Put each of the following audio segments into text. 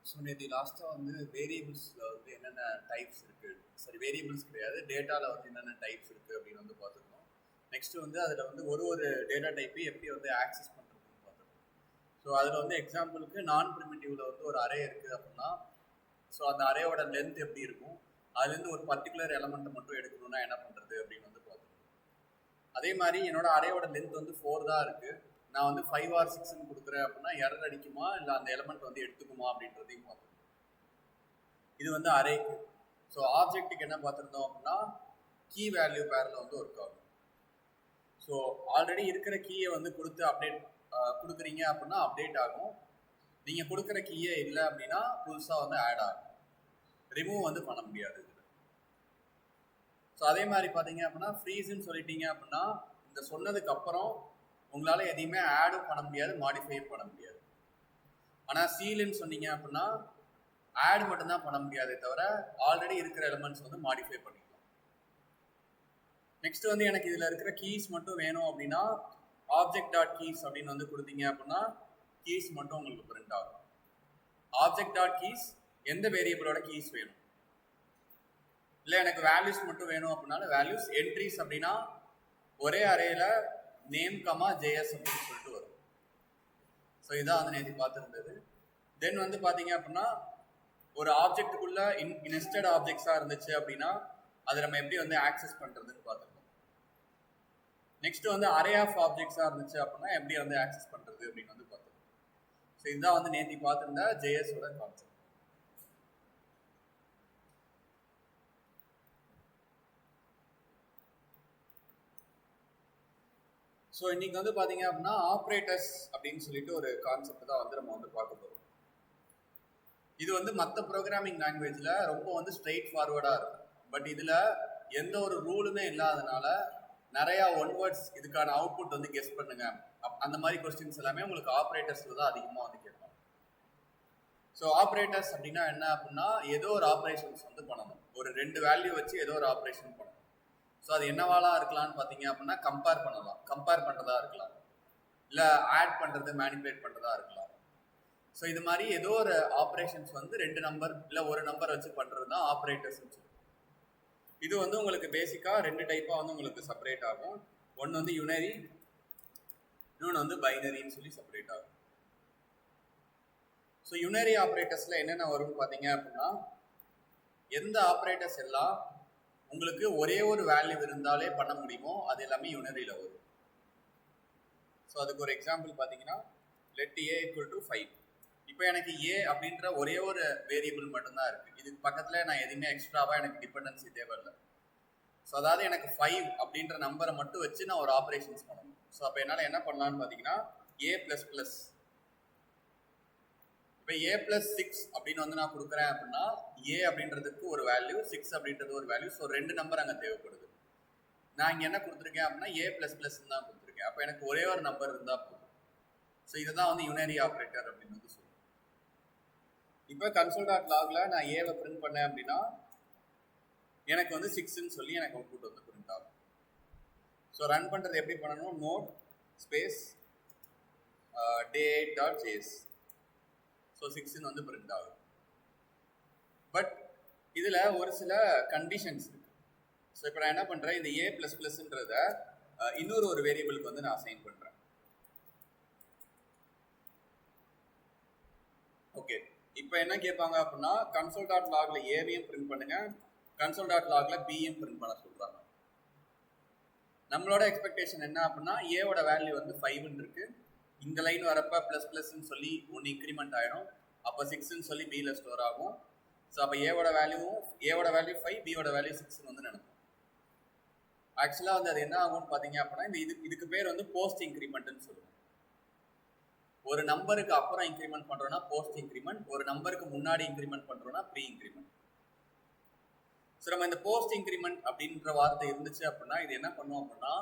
So நேற்று லாஸ்ட்டாக வந்து வேரியபிள்ஸில் வந்து என்னென்ன டைப்ஸ் இருக்குது, சரி வேரியபிள்ஸ் கிடையாது, டேட்டாவில் வந்து என்னென்ன டைப்ஸ் இருக்குது அப்படின்னு வந்து பார்த்துருந்தோம். நெக்ஸ்ட்டு வந்து அதில் வந்து ஒரு டேட்டா டைப்பையும் எப்படி வந்து ஆக்சஸ் பண்ணுறதுன்னு பார்த்துருக்கோம். ஸோ அதில் வந்து எக்ஸாம்பிளுக்கு நான் ப்ரிமிட்டிவில் வந்து ஒரு அரே இருக்குது அப்படின்னா, ஸோ அந்த அரேயோட லென்த் எப்படி இருக்கும், அதுலேருந்து ஒரு பர்டிகுலர் எலமெண்ட்டை மட்டும் எடுக்கணும்னா என்ன பண்ணுறது அப்படின்னு வந்து பார்த்துருக்கோம். அதே மாதிரி என்னோட அரேயோட லென்த் வந்து 4 தான் இருக்குது, நான் வந்து 5 or 6ன்னு கொடுக்குறேன் அப்படின்னா எரர் அடிக்குமா இல்லை அந்த எலமெண்ட் வந்து எடுத்துக்குமா அப்படின்றதையும் பார்த்துருக்கோம். இது வந்து அரேக்கு. ஸோ ஆப்ஜெக்ட்டுக்கு என்ன பார்த்துருந்தோம் அப்படின்னா கீ வேல்யூ பேரில் வந்து ஒர்க் ஆகும். ஸோ ஆல்ரெடி இருக்கிற கீயை வந்து கொடுத்து அப்டேட் கொடுக்குறீங்க அப்படின்னா அப்டேட் ஆகும். நீங்கள் கொடுக்குற கீயே இல்லை அப்படின்னா புதுசாக வந்து ஆட் ஆகும். ரிமூவ் வந்து பண்ண முடியாது இதில். ஸோ அதே மாதிரி பார்த்தீங்க அப்படின்னா ஃப்ரீஸ்ன்னு சொல்லிட்டீங்க அப்படின்னா இந்த சொன்னதுக்கு அப்புறம் உங்களால் எதையுமே ஆடும் பண்ண முடியாது, மாடிஃபையும் பண்ண முடியாது. ஆனால் சீலுன்னு சொன்னீங்க அப்படின்னா ஆட் மட்டும்தான் பண்ண முடியாதே தவிர ஆல்ரெடி இருக்கிற எலிமெண்ட்ஸ் வந்து மாடிஃபை பண்ணிக்கலாம். நெக்ஸ்ட் வந்து எனக்கு இதில் இருக்கிற கீஸ் மட்டும் வேணும் அப்படின்னா ஆப்ஜெக்ட் டாட் கீஸ் அப்படின்னு வந்து கொடுத்தீங்க அப்படின்னா கீஸ் மட்டும் உங்களுக்கு பிரிண்ட் ஆகும். ஆப்ஜெக்ட் டாட் கீஸ் எந்த வேரியபிளோட கீஸ் வேணும், இல்லை எனக்கு வேல்யூஸ் மட்டும் வேணும் அப்படின்னாலும் வேல்யூஸ். என்ட்ரிஸ் அப்படின்னா ஒரே அரேல நேம் கமா ஜேஎஸ் அப்படின்னு சொல்லிட்டு வரும். ஸோ இதான் வந்து நேற்று பார்த்துருந்தது. தென் வந்து பார்த்தீங்க அப்படின்னா ஒரு ஆப்ஜெக்டுக்குள்ள இன்ஸ்டட் ஆப்ஜெக்ட்ஸாக இருந்துச்சு அப்படின்னா அதை நம்ம எப்படி வந்து ஆக்சஸ் பண்ணுறதுன்னு பார்த்துருக்கோம். நெக்ஸ்ட் வந்து அரே ஆஃப் ஆப்ஜெக்ட்ஸாக இருந்துச்சு அப்படின்னா எப்படி வந்து ஆக்சஸ் பண்ணுறது அப்படின்னு வந்து பார்த்துருக்கோம். ஸோ இதுதான் வந்து நேற்று பார்த்துருந்த ஜேஎஸோட கான்செப்ட். ஸோ இன்னைக்கு வந்து பார்த்தீங்க அப்படின்னா ஆப்ரேட்டர்ஸ் அப்படின்னு சொல்லிட்டு ஒரு கான்செப்ட் தான் வந்து நம்ம வந்து பார்க்க போகிறோம். இது வந்து மற்ற ப்ரோக்ராமிங் லாங்குவேஜில் ரொம்ப வந்து ஸ்ட்ரெயிட் ஃபார்வர்டாக இருக்கும். பட் இதில் எந்த ஒரு ரூலுமே இல்லாதனால நிறையா ஒன் வேர்ட்ஸ் இதுக்கான அவுட்புட் வந்து கெஸ் பண்ணுங்க அந்த மாதிரி கொஸ்டின்ஸ் எல்லாமே உங்களுக்கு ஆப்ரேட்டர்ஸில் தான் அதிகமாக வந்து கேட்பாங்க. ஸோ ஆப்ரேட்டர்ஸ் அப்படின்னா என்ன அப்படின்னா ஏதோ ஒரு ஆப்ரேஷன்ஸ் வந்து பண்ணணும். ஒரு 2 வேல்யூ வச்சு ஏதோ ஒரு ஆப்ரேஷன் பண்ணணும். ஸோ அது என்னவாலாம் இருக்கலாம்னு பார்த்தீங்க அப்படின்னா கம்பேர் பண்ணுறதா இருக்கலாம், இல்லை ஆட் பண்ணுறது மேனிபுலேட் பண்ணுறதா இருக்கலாம். ஸோ இது மாதிரி ஏதோ ஒரு ஆப்ரேஷன்ஸ் வந்து 2 நம்பர் இல்லை ஒரு நம்பர் வச்சு பண்ணுறது தான் ஆப்ரேட்டர்ஸ். இது வந்து உங்களுக்கு பேசிக்காக 2 டைப்பாக வந்து உங்களுக்கு செப்பரேட் ஆகும். ஒன்று வந்து யுனரி, இன்னொன்று வந்து பைனரின்னு சொல்லி செப்பரேட் ஆகும். ஸோ யுனரி ஆப்ரேட்டர்ஸில் என்னென்ன வரும்னு பார்த்தீங்க அப்படின்னா எந்த ஆப்ரேட்டர்ஸ் எல்லாம் உங்களுக்கு ஒரே ஒரு வேல்யூ இருந்தாலே பண்ண முடியுமோ அது எல்லாமே யுனரியில் வரும். ஸோ அதுக்கு ஒரு எக்ஸாம்பிள் பார்த்தீங்கன்னா லெட் ஏ ஈக்குவல் டு 5. இப்போ எனக்கு ஏ அப்படின்ற ஒரே ஒரு வேரியபிள் மட்டும்தான் இருக்குது. இதுக்கு பக்கத்தில் நான் எதுவுமே எக்ஸ்ட்ராவாக எனக்கு டிபெண்டன்சி தேவையில்லை. ஸோ அதாவது எனக்கு 5 அப்படின்ற நம்பரை மட்டும் வச்சு நான் ஒரு ஆப்ரேஷன்ஸ் பண்ணணும். ஸோ அப்போ என்னால் என்ன பண்ணலான்னு பார்த்தீங்கன்னா ஏ ப்ளஸ் ப்ளஸ், இப்போ ஏ ப்ளஸ் 6 அப்படின்னு வந்து நான் கொடுக்குறேன் அப்படின்னா ஏ அப்படின்றதுக்கு ஒரு வேல்யூ, 6 அப்படின்றது ஒரு வேல்யூ. ஸோ 2 நம்பர் அங்கே தேவைப்படுது. நான் இங்கே என்ன கொடுத்துருக்கேன் அப்படின்னா ஏ ப்ளஸ் ப்ளஸ்ன்னு தான் கொடுத்துருக்கேன். அப்போ எனக்கு ஒரே ஒரு நம்பர் இருந்தால் போதும். ஸோ இதை தான் வந்து யுனரி ஆப்ரேட்டர் அப்படின்னு வந்து சொல்லுவேன். இப்போ கன்சோல் டாட் லாக்ல நான் ஏவை பிரிண்ட் பண்ணேன் அப்படின்னா எனக்கு வந்து 6ன்னு சொல்லி எனக்கு அவுட்புட் வந்து பிரிண்ட் ஆகும். ஸோ ரன் பண்ணுறது எப்படி பண்ணணும், நோட் ஸ்பேஸ் day8.js. ஸோ 6ன்னு வந்து பிரிண்ட் ஆகும். பட் இதில் ஒரு சில கண்டிஷன்ஸ் இருக்கு. ஸோ இப்போ நான் என்ன பண்ணுறேன், இந்த ஏ ப்ளஸ் ப்ளஸ்ன்றத இன்னொரு ஒரு வேரியபிளுக்கு வந்து நான் அசைன் பண்ணுறேன். ஓகே, இப்போ என்ன கேட்பாங்க அப்படின்னா கன்சோல் டாட் லாக்ல ஏவையும் பிரிண்ட் பண்ணுங்க, கன்சோல் டாட் லாக்ல பியும் பிரிண்ட் பண்ண சொல்றாங்க. நம்மளோட எக்ஸ்பெக்டேஷன் என்ன அப்படின்னா ஏவோட வேல்யூ வந்து 5ன்னு இருக்கு. இந்த லைன் வரப்ப ப்ளஸ் ப்ளஸ்ன்னு சொல்லி 1 இன்க்ரிமெண்ட் ஆயிடும். அப்போ 6ன்னு சொல்லி பியில் ஸ்டோர் ஆகும். ஸோ அப்போ ஏவோட வேல்யூ 5, பியோட வேல்யூ 6ன்னு வந்து நினைப்போம். ஆக்சுவலாக வந்து அது என்ன ஆகும்னு பார்த்தீங்க அப்படின்னா இதுக்கு பேர் வந்து போஸ்ட் இன்க்ரிமெண்ட்னு சொல்லுவோம். ஒரு நம்பருக்கு அப்புறம் இன்க்ரிமெண்ட் பண்றோம்னா போஸ்ட் இன்க்ரிமெண்ட், ஒரு நம்பருக்கு முன்னாடி இன்க்ரிமெண்ட் பண்றோம்னா ப்ரீ இன்க்ரிமெண்ட். ஸோ நம்ம இந்த போஸ்ட் இன்க்ரிமெண்ட் அப்படின்ற வார்த்தை இருந்துச்சு அப்படின்னா இது என்ன பண்ணுவோம் அப்படின்னா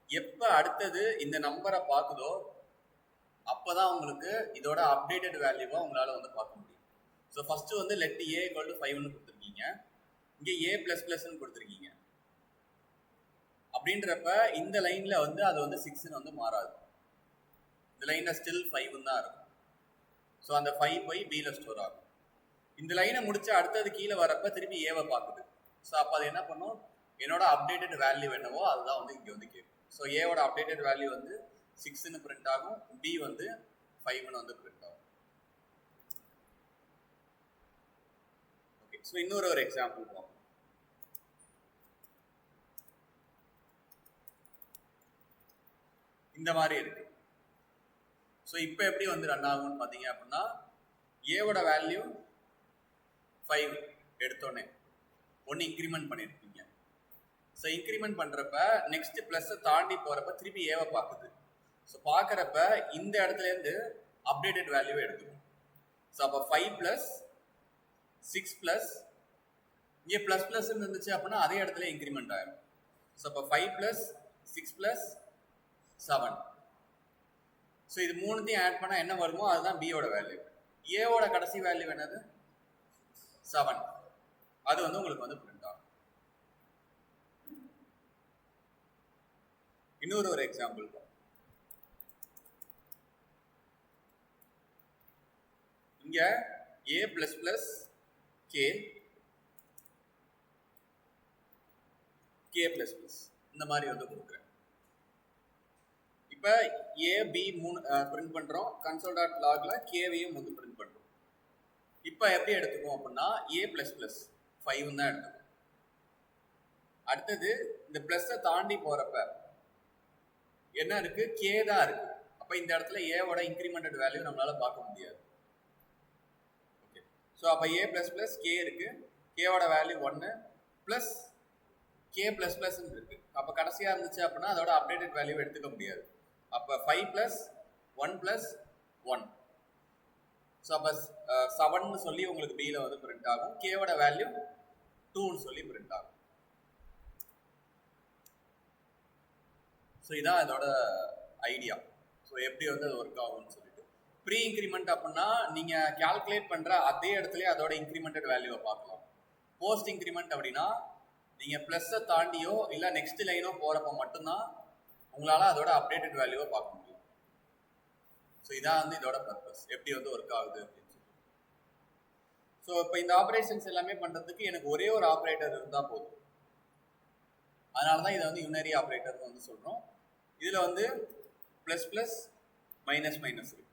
எப்போ அடுத்தது இந்த நம்பரை பார்க்குதோ அப்போதான் உங்களுக்கு இதோட அப்டேட்டட் வேல்யூவை உங்களால் வந்து பார்க்க முடியும். ஸோ ஃபர்ஸ்ட் வந்து லெட் ஏ ஈக்குவல் டு 5ன்னு கொடுத்துருக்கீங்க, இங்கே ஏ ப்ளஸ் ப்ளஸ்ன்னு கொடுத்துருக்கீங்க. அப்படின்றப்ப இந்த லைன்ல வந்து அது வந்து 6ன்னு வந்து மாறாது. இந்த லைனில் ஸ்டில் 5 தான் இருக்கும். ஸோ அந்த 5 போய் பியில் ஸ்டோர் ஆகும். இந்த லைனை முடிச்சு அடுத்தது கீழே வரப்ப திருப்பி ஏவை பார்க்குது. ஸோ அப்போ அது என்ன பண்ணும், என்னோட அப்டேட்டட் வேல்யூ என்னவோ அதுதான் வந்து இங்கே வந்து கேட்கும். ஸோ ஏவோட அப்டேட்டட் வேல்யூ வந்து 6ன்னு பிரிண்ட் ஆகும், பி வந்து 5ன்னு வந்து பிரிண்ட் ஆகும். ஓகே, ஸோ இன்னொரு எக்ஸாம்பிள் பார்ப்போம். இந்த மாதிரி இருக்கு. ஸோ இப்போ எப்படி வந்து ரன் ஆகும்னு பார்த்தீங்க அப்படின்னா, ஏவோட வேல்யூ 5 எடுத்தோடனே ஒன்று இன்க்ரிமெண்ட் பண்ணியிருப்பீங்க. ஸோ இன்க்ரிமெண்ட் பண்ணுறப்ப நெக்ஸ்ட் ப்ளஸ்ஸை தாண்டி போகிறப்ப திருப்பி ஏவை பார்க்குது. ஸோ பார்க்குறப்ப இந்த இடத்துலேருந்து அப்டேட்டட் வேல்யூவை எடுத்துக்கும். ஸோ அப்போ 5 + 6 + இங்கே ப்ளஸ் ப்ளஸ்ன்னு இருந்துச்சு அப்படின்னா அதே இடத்துல இன்க்ரிமெண்ட் ஆகிடும். ஸோ அப்போ 5 + 6 + 7. ஸோ இது மூணுத்தையும் ஆட் பண்ணால் என்ன வருமோ அதுதான் பியோட வேல்யூ. ஏவோட கடைசி வேல்யூ என்னது 7. அது வந்து உங்களுக்கு வந்து பிரிண்ட் ஆகும். இன்னொரு எக்ஸாம்பிள், இங்க a ++ k k++ இந்த மாதிரி வந்து கொடுக்குறேன். இப்போ a b 3 பிரிண்ட் பண்றோம், console.logல k-வையும் வந்து பிரிண்ட் பண்றோம். இப்போ எப்படி எடுத்துக்கோம் அப்படின்னா a ++ 5 தான் எடுத்துக்கும். அடுத்தது இந்த ப்ளஸ்ஸை தாண்டி போறப்ப என்ன இருக்கு, k தான் இருக்கு. அப்போ இந்த இடத்துல ஏவோட இன்க்ரிமெண்டட் வேல்யூ நம்மளால பார்க்க முடியாது. ஓகே, ஸோ அப்போ a ++ k இருக்கு, கேவோட வேல்யூ 1 ப்ளஸ் k++ இருக்கு. அப்போ கடைசியாக இருந்துச்சு அப்படின்னா அதோட அப்டேட்டட் வேல்யூ எடுத்துக்க முடியாது. அப்போ 5 + 1 + 1. ஸோ அப்போ 7ன்னு சொல்லி உங்களுக்கு பியில் வந்து பிரிண்ட் ஆகும், கேவோட வேல்யூ 2ன்னு சொல்லி பிரிண்ட் ஆகும். ஸோ இதான் இதோட ஐடியா. ஸோ எப்படி வந்து அது ஒர்க் ஆகும்னு சொல்லிட்டு, ப்ரீ இன்க்ரிமெண்ட் அப்படின்னா நீங்கள் கால்குலேட் பண்ணுற அதே இடத்துல அதோட இன்க்ரிமெண்டட் வேல்யூவை பார்க்கலாம். போஸ்ட் இன்க்ரிமெண்ட் அப்படின்னா நீங்கள் ப்ளஸ்ஸை தாண்டியோ இல்லை நெக்ஸ்ட் லைனோ போகிறப்ப மட்டும்தான் உங்களால் அதோட அப்டேட்டட் வேல்யூவை பார்க்க முடியும். ஸோ இதான் வந்து இதோட பர்பஸ், எப்படி வந்து ஒர்க் ஆகுது அப்படின்னு சொல்லி. ஸோ இப்போ இந்த ஆப்ரேஷன்ஸ் எல்லாமே பண்ணுறதுக்கு எனக்கு ஒரே ஒரு ஆப்ரேட்டர் இருந்தால் போதும். அதனால தான் இதை வந்து யூனரி ஆப்ரேட்டர்னு வந்து சொல்கிறோம். இதில் வந்து ++ -− இருக்கு.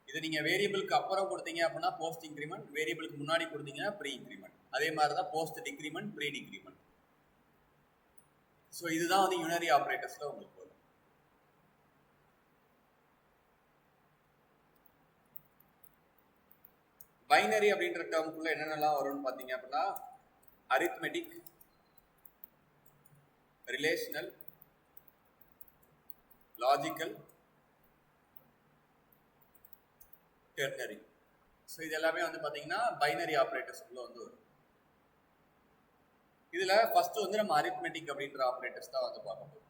இது நீங்கள் வேரியபிளுக்கு அப்புறம் கொடுத்தீங்க அப்படின்னா போஸ்ட் இன்க்ரிமெண்ட், வேரியபிளுக்கு முன்னாடி கொடுத்தீங்கன்னா ப்ரீ இன்க்ரிமெண்ட். அதே மாதிரி தான் post decrement, pre decrement. So இதுதான் வந்து யூனரி ஆப்ரேட்டர்ஸில் உங்களுக்கு வரும். பைனரி அப்படின்ற டேர்முக்குள்ள என்னென்னலாம் வரும்னு பார்த்தீங்க அப்படின்னா arithmetic, relational, logical, ternary. So இது எல்லாமே வந்து பார்த்தீங்கன்னா பைனரி ஆப்ரேட்டர்ஸ்க்குள்ள வந்து வரும். இதுல ஃபர்ஸ்ட் வந்து நம்ம அரித்மெட்டிக் அப்படின்ற ஆப்ரேட்டர்ஸ் தான் வந்து பார்க்க போறோம்.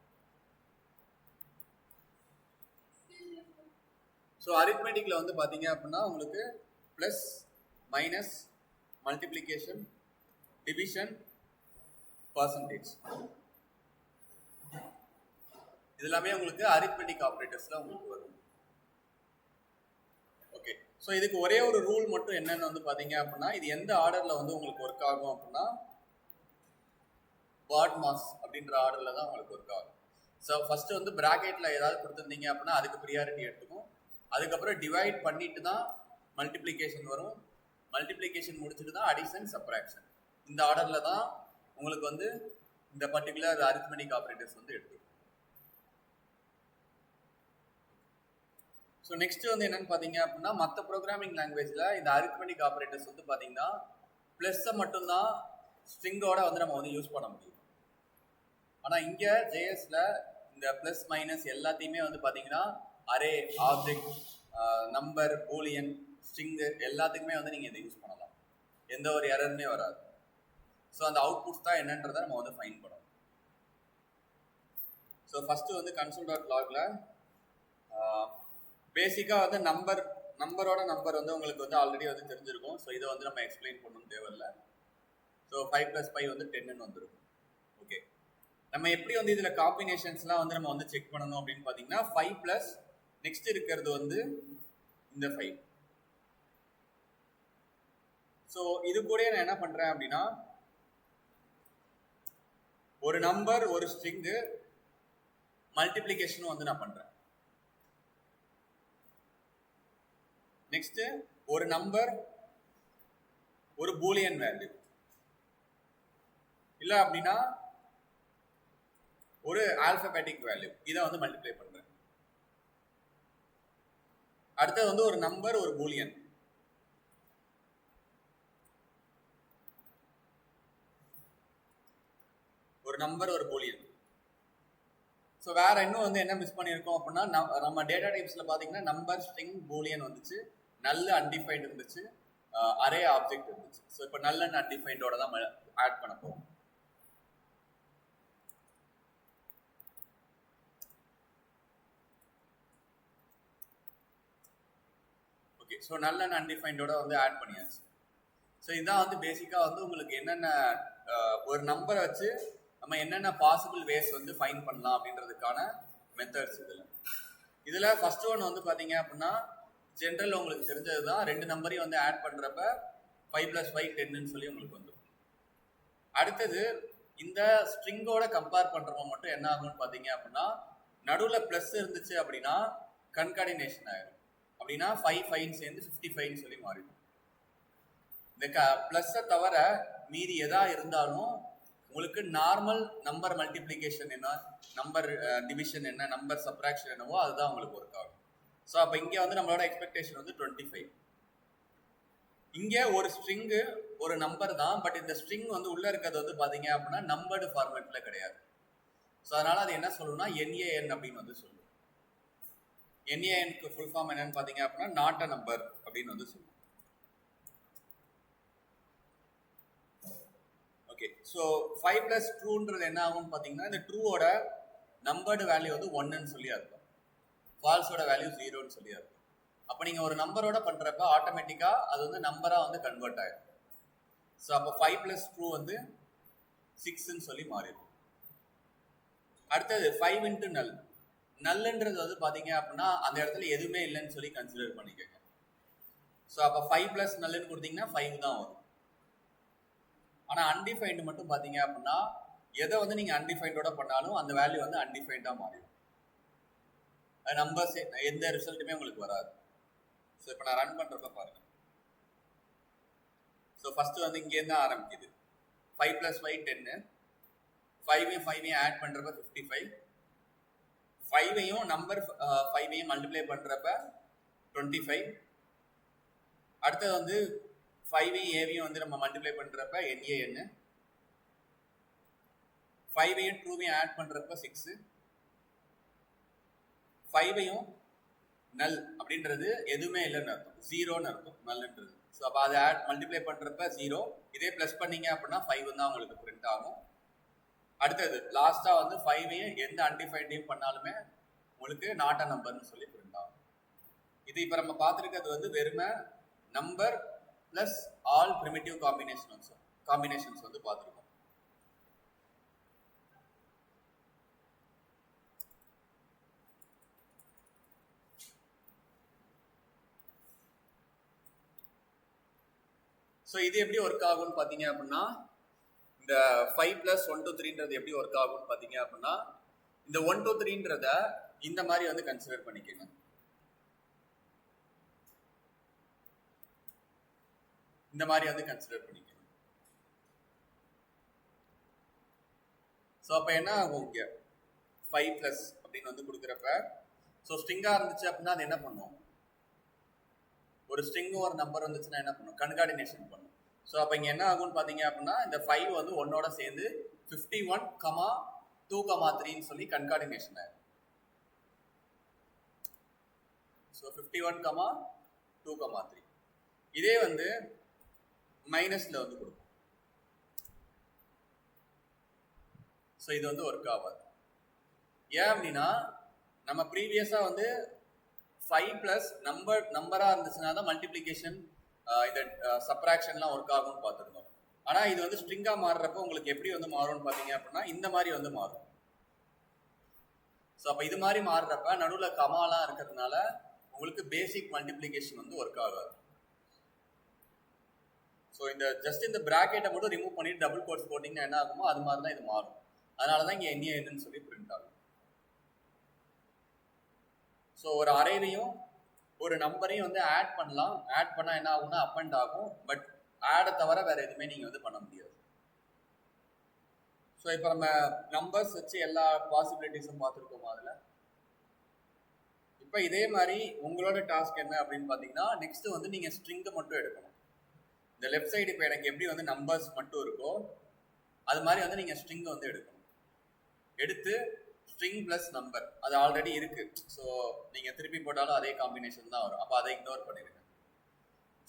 ஸோ அரித்மெட்டிக்ல வந்து பார்த்தீங்க அப்படின்னா உங்களுக்கு plus, minus, multiplication, division, percentage, இது எல்லாமே உங்களுக்கு அரித்மெட்டிக் ஆப்ரேட்டர்ஸ்ல உங்களுக்கு வரும். ஓகே, ஸோ இதுக்கு ஒரே ஒரு ரூல் மட்டும் என்னன்னு வந்து பார்த்தீங்க அப்படின்னா, இது எந்த ஆர்டர்ல வந்து உங்களுக்கு ஒர்க் ஆகும் அப்படின்னா பாட் மாஸ் அப்படின்ற ஆர்டரில் தான் உங்களுக்கு ஒர்க் ஆகும். ஸோ ஃபஸ்ட்டு வந்து ப்ராக்கெட்டில் ஏதாவது கொடுத்துருந்தீங்க அப்படின்னா அதுக்கு ப்ரியாரிட்டி எடுத்துக்கும். அதுக்கப்புறம் டிவைட் பண்ணிட்டு தான் மல்டிப்ளிகேஷன் வரும், மல்டிப்ளிகேஷன் முடிச்சுட்டு தான் அடிஷன், சப்ராக்ஷன். இந்த ஆர்டரில் தான் உங்களுக்கு வந்து இந்த பர்டிகுலர் அரித்மெட்டிக் ஆப்ரேட்டர்ஸ் வந்து எடுத்துக்கும். ஸோ நெக்ஸ்ட் வந்து என்னன்னு பார்த்தீங்க அப்படின்னா மற்ற ப்ரோக்ராமிங் லாங்குவேஜில் இந்த அரித்மெட்டிக் ஆப்ரேட்டர்ஸ் வந்து பார்த்தீங்கன்னா ப்ளஸ்ஸை மட்டும்தான் ஸ்ட்ரிங்கோட வந்து நம்ம வந்து யூஸ் பண்ண முடியும். ஆனால் இங்கே ஜேஎஸ்ல இந்த ப்ளஸ் மைனஸ் எல்லாத்தையுமே வந்து பார்த்தீங்கன்னா array, object, number, Boolean, string எல்லாத்துக்குமே வந்து நீங்கள் இதை யூஸ் பண்ணலாம், எந்த ஒரு எரருமே வராது. ஸோ அந்த அவுட்புட்ஸ் தான் என்னன்றதை நம்ம வந்து ஃபைண்ட் பண்ணணும். ஸோ ஃபஸ்ட்டு வந்து console.logல பேசிக்காக வந்து நம்பரோட நம்பர் வந்து உங்களுக்கு வந்து ஆல்ரெடி வந்து தெரிஞ்சிருக்கும். ஸோ இதை வந்து நம்ம எக்ஸ்பிளைன் பண்ணணும் தேவையில்லை. ஸோ 5 + 5 வந்து 10ன்னு வந்துடும். ஓகே, நம்ம எப்படி வந்து இதில் காம்பினேஷன்ஸ்லாம் வந்து நம்ம வந்து செக் பண்ணணும் அப்படின்னு பார்த்தீங்கன்னா 5 + நெக்ஸ்ட் இருக்கிறது வந்து இந்த 5, ஸோ இது கூட நான் என்ன பண்றேன் அப்படின்னா, ஒரு நம்பர் ஒரு ஸ்ட்ரிங்கு மல்டிப்ளிகேஷனும் வந்து நான் பண்றேன். நெக்ஸ்ட் ஒரு நம்பர் ஒரு பூலியன் வேல்யூ, இல்ல அப்படின்னா ஒரு ஆல்பபெட்டிக் வேல்யூ, இதை வந்து மல்டிப்ளை பண்றேன். அடுத்தது வந்து ஒரு நம்பர் ஒரு பூலியன், ஒரு நம்பர் ஒரு பூலியன். ஸோ வேற இன்னும் வந்து என்ன மிஸ் பண்ணியிருக்கோம் அப்படின்னா, நம்ம டேட்டா டைப்ஸ்ல பாத்தீங்கன்னா நம்பர், ஸ்ட்ரிங், பூலியன் வந்துச்சு, நல்ல அன்டிஃபைன்ட் இருந்துச்சு, அரே ஆப்ஜெக்ட் இருந்துச்சு. ஸோ இப்போ நல்ல அண்ட் அன்டிஃபைண்டோட தான் ஆட் பண்ண போறோம். ஓகே, ஸோ நல்ல அண்ட் அன்டிஃபைண்டோட வந்து ஆட் பண்ணியாச்சு. ஸோ இதான் வந்து பேசிக்காக வந்து உங்களுக்கு என்னென்ன ஒரு நம்பரை வச்சு நம்ம என்னென்ன பாசிபிள் வேஸ் வந்து ஃபைண்ட் பண்ணலாம் அப்படின்றதுக்கான மெத்தட்ஸ் இதில் ஃபர்ஸ்ட் ஒன் வந்து பார்த்தீங்க அப்படின்னா, ஜென்ரல் உங்களுக்கு தெரிஞ்சது தான், ரெண்டு நம்பரையும் வந்து ஆட் பண்ணுறப்ப 5 + 5 10ன்னு சொல்லி உங்களுக்கு வந்துடும். அடுத்தது இந்த ஸ்ட்ரிங்கோட கம்பேர் பண்ணுறப்ப மட்டும் என்ன ஆகும்னு பார்த்தீங்க அப்படின்னா, நடுவில் ப்ளஸ் இருந்துச்சு அப்படின்னா கன்கார்டினேஷன் ஆயிடும். அப்படின்னா 5 5 சேர்ந்து 55 சொல்லி மாறிடும். இந்த ப்ளஸ்ஸை தவிர மீதி எதா இருந்தாலும் உங்களுக்கு நார்மல் நம்பர் மல்டிப்ளிகேஷன் என்ன, நம்பர் டிவிஷன் என்ன, நம்பர் சப்ராக்ஷன் என்னவோ அதுதான் உங்களுக்கு ஒர்க் ஆகும். ஸோ அப்போ இங்கே வந்து நம்மளோட எக்ஸ்பெக்டேஷன் வந்து 25. இங்கே ஒரு ஸ்ட்ரிங்கு ஒரு நம்பர் தான், பட் இந்த ஸ்ட்ரிங் வந்து உள்ள இருக்கிறது வந்து பார்த்தீங்க அப்படின்னா நம்பர்டு ஃபார்மேட்ல கிடையாது. ஸோ அதனால அது என்ன சொல்லணும்னா NaN அப்படின்னு வந்து சொல்லுவோம். NaNக்கு ஃபுல் ஃபார்ம் என்னன்னு பார்த்தீங்க அப்படின்னா நாட் அ நம்பர் அப்படின்னு வந்து சொல்லுவோம். ஓகே, ஸோ 5 + ட்ரூன்றது என்ன ஆகும்னு பார்த்தீங்கன்னா, இந்த ட்ரூவோட நம்பர்டு வேல்யூ வந்து 1ன்னு சொல்லி அர்த்தம், ஃபால்ஸோட வேல்யூ 0ன்னு சொல்லி அர்த்தம். அப்போ நீங்கள் ஒரு நம்பரோட பண்ணுறப்ப ஆட்டோமேட்டிக்காக அது வந்து நம்பராக வந்து கன்வெர்ட் ஆகிடும். ஸோ அப்போ 5 + ட்ரூ வந்து 6ன்னு சொல்லி மாறிடும். அடுத்தது 5 × நல். நல்லுன்றது வந்து பார்த்தீங்க அப்படின்னா அந்த இடத்துல எதுவுமே இல்லைன்னு சொல்லி கன்சிடர் பண்ணிக்கோங்க. ஸோ அப்போ 5 + நல்லுன்னு கொடுத்தீங்கன்னா 5 தான் வரும். ஆனால் அன்டிஃபைன்டு மட்டும் பார்த்தீங்க அப்படின்னா எதை வந்து நீங்கள் அன்டிஃபைண்டோட பண்ணாலும் அந்த வேல்யூ வந்து அன்டிஃபைண்டாக மாறிடும். அது நம்பர்ஸ் எந்த ரிசல்ட்டுமே உங்களுக்கு வராது. ஸோ இப்போ நான் ரன் பண்ணுறப்ப பாருங்கள். ஸோ ஃபஸ்ட்டு வந்து இங்கேருந்து ஆரம்பிக்குது. 5 + 5 10, 5ஐயும் 5ஐயும் ஆட் பண்ணுறப்ப 55, 5ஐயும் நம்பர் 5ஐயும் மல்டிப்ளை பண்ணுறப்ப 25. அடுத்தது வந்து 5ஐயும் ஏவையும் வந்து நம்ம மல்டிப்ளை பண்ணுறப்ப NaN, 5ஐயும் ட்ரூவையும் ஆட் பண்ணுறப்ப 6, 5ஐயும் நல் அப்படின்றது எதுவுமே இல்லைன்னு அர்த்தம், 0ன்னு அர்த்தம் நல்ன்றது. ஸோ அப்போ அதை ஆட் மல்டிப்ளை பண்ணுறப்ப 0, இதே ப்ளஸ் பண்ணீங்க அப்படின்னா 5 தான் உங்களுக்கு பிரிண்ட் ஆகும். அடுத்தது லாஸ்ட்டாக வந்து 5ஐயும் எந்த அன்டிஃபைண்டையும் பண்ணாலுமே உங்களுக்கு நாட் அ நம்பர்னு சொல்லி பிரிண்ட் ஆகும். இது இப்போ நம்ம பார்த்துருக்கிறது வந்து வெறுமை number plus all primitive combinations வந்து பார்த்துருக்கோம். ஸோ இது எப்படி ஒர்க் ஆகும்னு பார்த்தீங்க அப்படின்னா, இந்த 5 + 1 2 3ன்றது எப்படி ஒர்க் ஆகும்னு பார்த்தீங்க அப்படின்னா, இந்த 1 2 3ன்றத இந்த மாதிரி வந்து கன்சிடர் பண்ணிக்கோங்க. இந்த மாதிரி வந்து கன்சிடர் பண்ணிக்கணும். ஸோ அப்போ என்ன ஆகும், இங்கே 5 + அப்படின்னு வந்து கொடுக்குறப்ப, ஸோ ஸ்ட்ரிங்காக இருந்துச்சு அப்படின்னா அது என்ன பண்ணும், ஒரு ஸ்ட்ரிங்கும் ஒரு நம்பர் வந்துச்சுன்னா என்ன பண்ணும், கன்கார்டினேஷன் பண்ணும். ஸோ அப்போ இங்கே என்ன ஆகும்னு பார்த்தீங்க அப்படின்னா, இந்த 5 வந்து 1ஓட சேர்ந்து 51, 2, 3ன்னு சொல்லி கன்கார்டினேஷன் ஆகும். ஸோ 51, 2, 3. இதே வந்து மைனஸ்ல வந்து கொடுக்கும். ஸோ இது வந்து ஒர்க் ஆகாது. ஏன் அப்படின்னா நம்ம ப்ரீவியஸாக வந்து 5 + நம்பராக இருந்துச்சுன்னா தான் மல்டிப்ளிகேஷன் இந்த சப்ராக்ஷன்லாம் ஒர்க் ஆகும்னு பார்த்துருந்தோம். ஆனால் இது வந்து ஸ்ட்ரிங்காக மாறுறப்போ உங்களுக்கு எப்படி வந்து மாறும்னு பார்த்தீங்க அப்படின்னா இந்த மாதிரி வந்து மாறும். ஸோ அப்போ இது மாதிரி மாறுறப்ப நடுவில் கமாலாம் இருக்கிறதுனால உங்களுக்கு பேசிக் மல்டிப்ளிகேஷன் வந்து ஒர்க் ஆகாது. ஸோ ஸோ இந்த ஜஸ்ட் இந்த ப்ராக்கெட்டை மட்டும் ரிமூவ் பண்ணிட்டு டபுள் கோட்ஸ் போட்டிங்கன்னா என்ன ஆகுமோ அது மாதிரி தான் இது மாறும். அதனால தான் இங்கே என்னன்னு சொல்லி பிரிண்ட் ஆகும். ஸோ ஒரு அரேவையும் ஒரு நம்பரையும் வந்து ஆட் பண்ணலாம். ஆட் பண்ணால் என்ன ஆகும்னா அப் அண்ட் ஆகும். பட் ஆடை தவிர வேற எதுவுமே நீங்கள் வந்து பண்ண முடியாது. ஸோ இப்போ நம்ம நம்பர்ஸ் வச்சு எல்லா பாசிபிலிட்டிஸும் பார்த்துருக்கோம் அதில். இப்போ இதே மாதிரி உங்களோட டாஸ்க் என்ன அப்படின்னு பார்த்தீங்கன்னா, நெக்ஸ்ட் வந்து நீங்கள் ஸ்ட்ரிங்கை மட்டும் எடுக்கணும். இந்த லெஃப்ட் சைடு இப்போ எனக்கு எப்படி வந்து நம்பர்ஸ் மட்டும் இருக்கோ அது மாதிரி வந்து நீங்கள் ஸ்ட்ரிங்கை வந்து எடுக்கணும். எடுத்து ஸ்ட்ரிங் ப்ளஸ் நம்பர் அது ஆல்ரெடி இருக்கு. ஸோ நீங்கள் திருப்பி போட்டாலும் அதே காம்பினேஷன் தான் வரும். அப்போ அதை இக்னோர் பண்ணிடுங்க.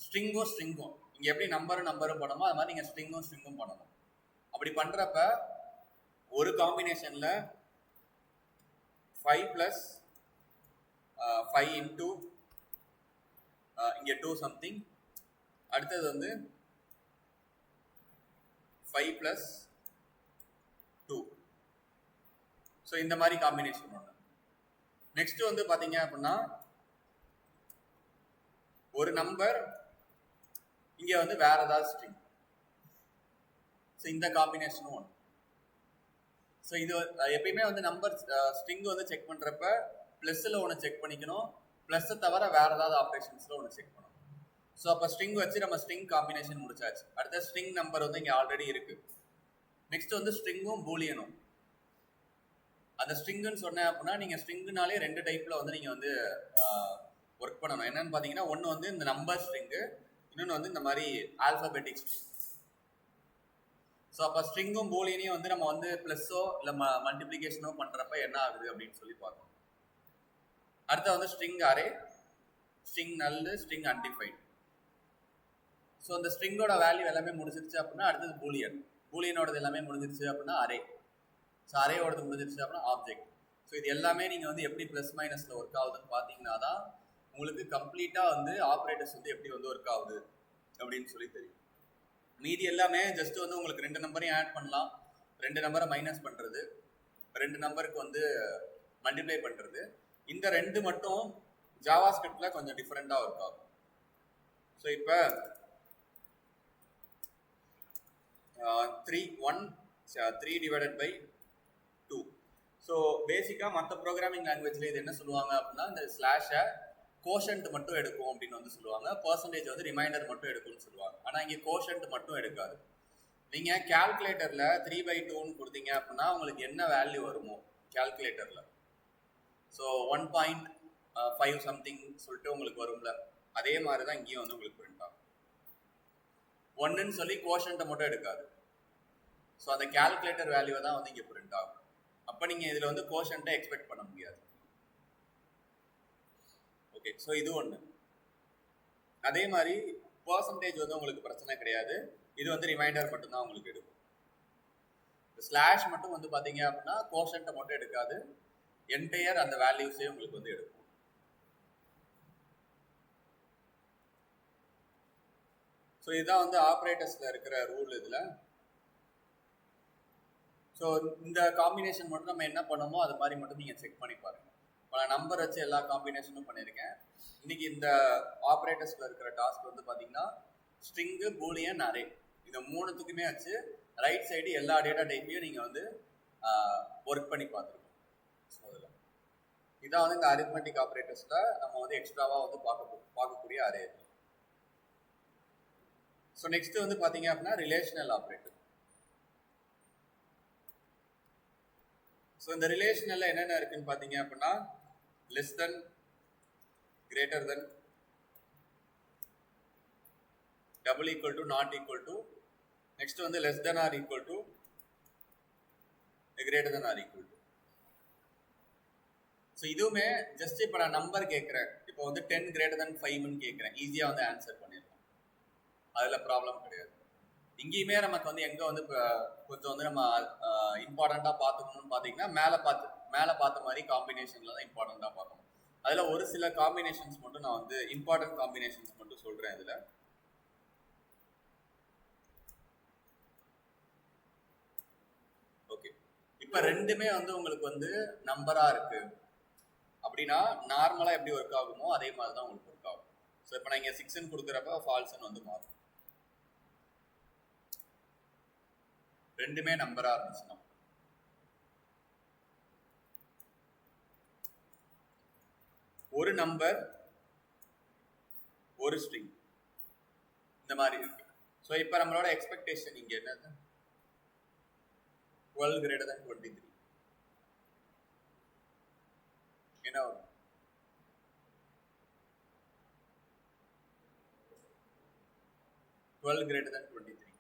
ஸ்ட்ரிங்கும் இங்கே எப்படி நம்பரும் பண்ணணுமோ அது மாதிரி நீங்கள் ஸ்ட்ரிங்கும் பண்ணணும். அப்படி பண்ணுறப்ப ஒரு காம்பினேஷனில் 5 + 5 இன்ட்டு இங்கே 2 சம்திங், அடுத்தது வந்து 5 + 2. ஸோ இந்த மாதிரி காம்பினேஷன் ஒன்று. நெக்ஸ்ட் வந்து பார்த்தீங்க அப்படின்னா ஒரு நம்பர் இங்கே வந்து வேற ஏதாவது ஸ்ட்ரிங். ஸோ இந்த காம்பினேஷனும் ஒன்று. ஸோ இது எப்பயுமே வந்து நம்பர் ஸ்ட்ரிங் வந்து செக் பண்ணுறப்ப ப்ளஸ்ஸில் ஒன்று செக் பண்ணிக்கணும், ப்ளஸ்ஸை தவிர வேற ஏதாவது ஆப்ரேஷன்ஸில் ஒன்று செக் பண்ணணும். ஸோ அப்போ ஸ்ட்ரிங் வச்சு நம்ம ஸ்ட்ரிங் காம்பினேஷன் முடிச்சாச்சு. அடுத்த ஸ்ட்ரிங் நம்பர் வந்து இங்கே ஆல்ரெடி இருக்கு. நெக்ஸ்ட் வந்து ஸ்ட்ரிங்கும் பூலியனும். அந்த ஸ்ட்ரிங்குன்னு சொன்னேன் அப்படின்னா நீங்கள் ஸ்ட்ரிங்குனாலே 2 டைப்பில் வந்து நீங்கள் வந்து ஒர்க் பண்ணணும். என்னன்னு பார்த்தீங்கன்னா, ஒன்று வந்து இந்த நம்பர் ஸ்ட்ரிங்கு, இன்னொன்று வந்து இந்த மாதிரி ஆல்ஃபபெட்டிக் ஸ்ட்ரிங். ஸோ அப்போ ஸ்ட்ரிங்கும் பூலியனையும் வந்து நம்ம வந்து ப்ளஸ்ஸோ இல்லை மல்டிப்ளிகேஷனோ பண்ணுறப்ப என்ன ஆகுது அப்படின்னு சொல்லி பார்க்கணும். அடுத்த வந்து string array, string null, string undefined. So இந்த ஸ்ட்ரிங்கோட வேல்யூ எல்லாமே முடிஞ்சிருச்சு அப்படின்னா அடுத்தது பூலியனோடது எல்லாமே முடிஞ்சிருச்சு அப்படின்னா அரே. ஸோ அரேயோடது முடிஞ்சிருச்சு அப்படின்னா ஆப்ஜெக்ட். ஸோ இது எல்லாமே நீங்கள் வந்து எப்படி ப்ளஸ் மைனஸில் ஒர்க் ஆகுதுன்னு பார்த்தீங்கன்னா தான் உங்களுக்கு கம்ப்ளீட்டாக வந்து ஆப்ரேட்டர்ஸ் வந்து எப்படி வந்து ஒர்க் ஆகுது அப்படின்னு சொல்லி தெரியும். மீதி எல்லாமே ஜஸ்ட் வந்து உங்களுக்கு 2 நம்பரையும் ஆட் பண்ணலாம், 2 நம்பரை மைனஸ் பண்ணுறது, 2 நம்பருக்கு வந்து மல்டிப்ளை பண்ணுறது. இந்த 2 மட்டும் ஜாவா ஸ்கிரிப்டில் கொஞ்சம் டிஃப்ரெண்ட்டாக ஒர்க் ஆகும். ஸோ இப்போ 3 டிவைடட் பை 2. ஸோ பேசிக்காக மற்ற ப்ரோக்ராமிங் லாங்குவேஜில் இது என்ன சொல்லுவாங்க அப்படின்னா, இந்த ஸ்லாஷை கோஷன்ட் மட்டும் எடுக்கும் அப்படின்னு வந்து சொல்லுவாங்க. பர்சன்டேஜ் வந்து ரிமைண்டர் மட்டும் எடுக்கும்னு சொல்லுவாங்க. ஆனால் இங்கே கோஷன்ட் மட்டும் எடுக்காது. நீங்கள் கேல்குலேட்டரில் 3/2ன்னு கொடுத்தீங்க அப்படின்னா உங்களுக்கு என்ன வேல்யூ வருமோ கேல்குலேட்டரில், ஸோ 1.5 சம்திங் சொல்லிட்டு உங்களுக்கு வரும்ல, அதே மாதிரி தான் இங்கேயும் வந்து உங்களுக்கு பிரிண்ட் ஆகும். 1ன்னு சொல்லி கோஷன்ட்டை மட்டும் எடுக்காது. ஸோ அந்த கேல்குலேட்டர் வேல்யூவை தான் வந்து இங்கே பிரிண்ட் ஆகும். அப்போ நீங்கள் இதில் வந்து கோஷன்ட்டை எக்ஸ்பெக்ட் பண்ண முடியாது. ஓகே, ஸோ இது ஒன்று. அதே மாதிரி பர்சன்டேஜ் வந்து உங்களுக்கு பிரச்சனை கிடையாது. இது வந்து ரிமைண்டர் மட்டும்தான் உங்களுக்கு எடுக்கும். ஸ்லாஷ் மட்டும் வந்து பார்த்தீங்க அப்படின்னா கோஷன்ட்டை மட்டும் எடுக்காது, என்டையர் அந்த வேல்யூஸே உங்களுக்கு வந்து எடுக்கும். ஸோ இதுதான் வந்து ஆப்ரேட்டர்ஸில் இருக்கிற ரூல் இதில். ஸோ இந்த காம்பினேஷன் மட்டும் நம்ம என்ன பண்ணோமோ அது மாதிரி மட்டும் நீங்கள் செக் பண்ணி பாருங்கள். நான் நம்பர் வச்சு எல்லா காம்பினேஷனும் பண்ணியிருக்கேன். இன்னைக்கு இந்த ஆப்ரேட்டர்ஸில் இருக்கிற டாஸ்க் வந்து பார்த்தீங்கன்னா ஸ்ட்ரிங்கு, பூலியன், அரே இந்த 3த்துக்குமே வச்சு ரைட் சைடு எல்லா டேட்டா டைப்பையும் நீங்கள் வந்து ஒர்க் பண்ணி பார்த்துருக்கோம். ஸோ அதில் இதான் வந்து இந்த அரித்மெட்டிக் ஆப்ரேட்டர்ஸில் நம்ம வந்து எக்ஸ்ட்ராவாக வந்து பார்க்கக்கூடிய அரே. ஸோ நெக்ஸ்ட் வந்து பார்த்தீங்க அப்படின்னா ரிலேஷனல் ஆப்ரேட்டர். ஸோ இந்த ரிலேஷனல்ல என்னென்ன இருக்குன்னு பார்த்தீங்க அப்படின்னா less than, greater than, double equal to, not equal to, next வந்து less than or equal to, greater than or equal to. So இதுவுமே ஜஸ்ட் இப்போ நான் நம்பர் கேட்குறேன், இப்போ வந்து 10 கிரேட்டர் தென் 5ன்னு கேட்குறேன், ஈஸியாக வந்து ஆன்சர் பண்ணிடலாம், அதில் ப்ராப்ளம் கிடையாது. இங்கேயுமே நமக்கு வந்து எங்கே வந்து கொஞ்சம் வந்து நம்ம இம்பார்ட்டண்ட்டாக பார்த்துக்கணும்னு பார்த்தீங்கன்னா மேலே பார்த்த மாதிரி காம்பினேஷனில் தான் இம்பார்ட்டண்ட்டாக பார்க்கணும். அதில் ஒரு சில காம்பினேஷன்ஸ் மட்டும் நான் வந்து இம்பார்ட்டன்ட் காம்பினேஷன்ஸ் மட்டும் சொல்கிறேன் இதில். ஓகே, இப்போ ரெண்டுமே வந்து உங்களுக்கு வந்து நம்பராக இருக்குது அப்படின்னா நார்மலாக எப்படி ஒர்க் ஆகுமோ அதே மாதிரி தான் உங்களுக்கு ஒர்க் ஆகும். ஸோ இப்போ நான் இங்கே 6ன்னு கொடுக்குறப்ப ஃபால்ஸ்ன்னு வந்து மாறும். ரெண்டுமே நம்பரா இருந்துச்சுன்னா, ஒரு நம்பர் ஒரு ஸ்ட்ரிங் இந்த மாதிரி இருக்கு. ஸோ இப்போ நம்மளோட எக்ஸ்பெக்டேஷன் இங்க என்னது, 12 greater than 23 என்ன வரும்? 12 greater than 23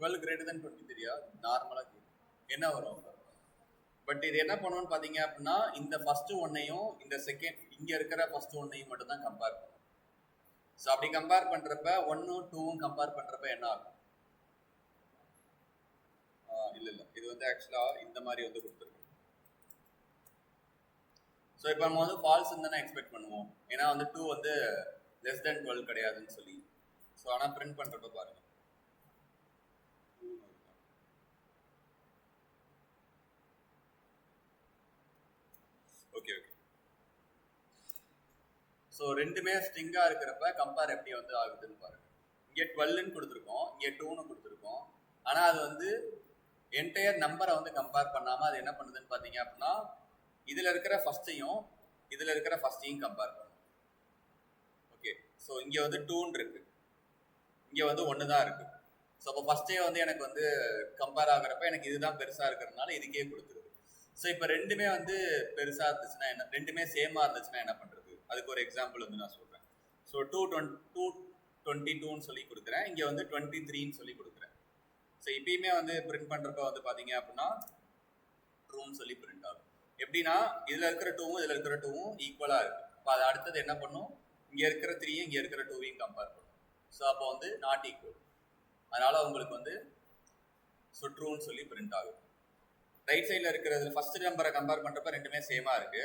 12 greater than 23 நார்மலா என்ன வரும்? பட் இது என்ன பண்ணுவோம்னு பாத்தீங்க அப்படின்னா, இந்த ஃபர்ஸ்ட் ஒன்னையும் இந்த செகண்ட் இங்க இருக்கிற ஃபர்ஸ்ட் ஒன்னையும் மட்டும் தான் கம்பேர் பண்ணும். ஸோ அப்படி கம்பேர் பண்றப்ப 1 2 கம்பேர் பண்றப்ப என்ன ஆகும்? இல்ல இது வந்து ஆக்சுவலா இந்த மாதிரி வந்து கொடுத்துருக்கோம். ஸோ இப்போ நம்ம வந்து ஃபால்ஸ் தானே எக்ஸ்பெக்ட் பண்ணுவோம், ஏன்னா வந்து 2 வந்து லெஸ் தென் 12 கிடையாதுன்னு சொல்லி. ஸோ ஆனால் பிரிண்ட் பண்றப்ப பாருங்க, ஓகே ஓகே. ஸோ ரெண்டுமே ஸ்ட்ரிங்கா இருக்கிறப்ப கம்பேர் எப்படி வந்து ஆகுதுன்னு பாருங்க. இங்கே 12ன்னு கொடுத்துருக்கோம், இங்கே 2ன்னு கொடுத்துருக்கோம். ஆனால் அது வந்து என்டையர் நம்பரை வந்து கம்பேர் பண்ணாமல் அது என்ன பண்ணுதுன்னு பார்த்தீங்க அப்படின்னா, இதில் இருக்கிற ஃபர்ஸ்டையும் இதில் இருக்கிற ஃபர்ஸ்டையும் கம்பேர் பண்ணும். ஓகே, ஸோ இங்கே வந்து 2ன்னு இருக்கு, இங்கே வந்து 1 தான் இருக்கு. ஸோ அப்போ ஃபர்ஸ்டே வந்து எனக்கு வந்து கம்பேர் ஆகிறப்ப எனக்கு இதுதான் பெருசாக இருக்கிறதுனால இதுக்கே கொடுத்துருது. ஸோ இப்போ ரெண்டுமே வந்து பெருசாக இருந்துச்சுன்னா என்ன, ரெண்டுமே சேமாக இருந்துச்சுன்னா என்ன பண்ணுறது? அதுக்கு ஒரு எக்ஸாம்பிள் வந்து நான் சொல்கிறேன். ஸோ 222ன்னு சொல்லி கொடுக்குறேன், இங்கே வந்து 23ன்னு சொல்லி கொடுக்குறேன். ஸோ இப்பயுமே வந்து பிரிண்ட் பண்ணுறப்ப வந்து பார்த்தீங்க அப்படின்னா ட்ரூன்னு சொல்லி பிரிண்ட் ஆகும். எப்படின்னா இதில் இருக்கிற 2வும் இதில் இருக்கிற 2வும் ஈக்குவலாக இருக்குது. இப்போ அது அடுத்தது என்ன பண்ணும், இங்கே இருக்கிற 3யும் இங்கே இருக்கிற 2வையும் கம்பேர் பண்ணும். ஸோ அப்போ வந்து நாட் ஈக்குவல், அதனால உங்களுக்கு வந்து ஸோ ட்ரூன்னு சொல்லி பிரிண்ட் ஆகும். ரைட் சைடில் இருக்கிறது ஃபர்ஸ்ட் நம்பரை கம்பேர் பண்ணுறப்ப ரெண்டுமே சேமாக இருக்குது.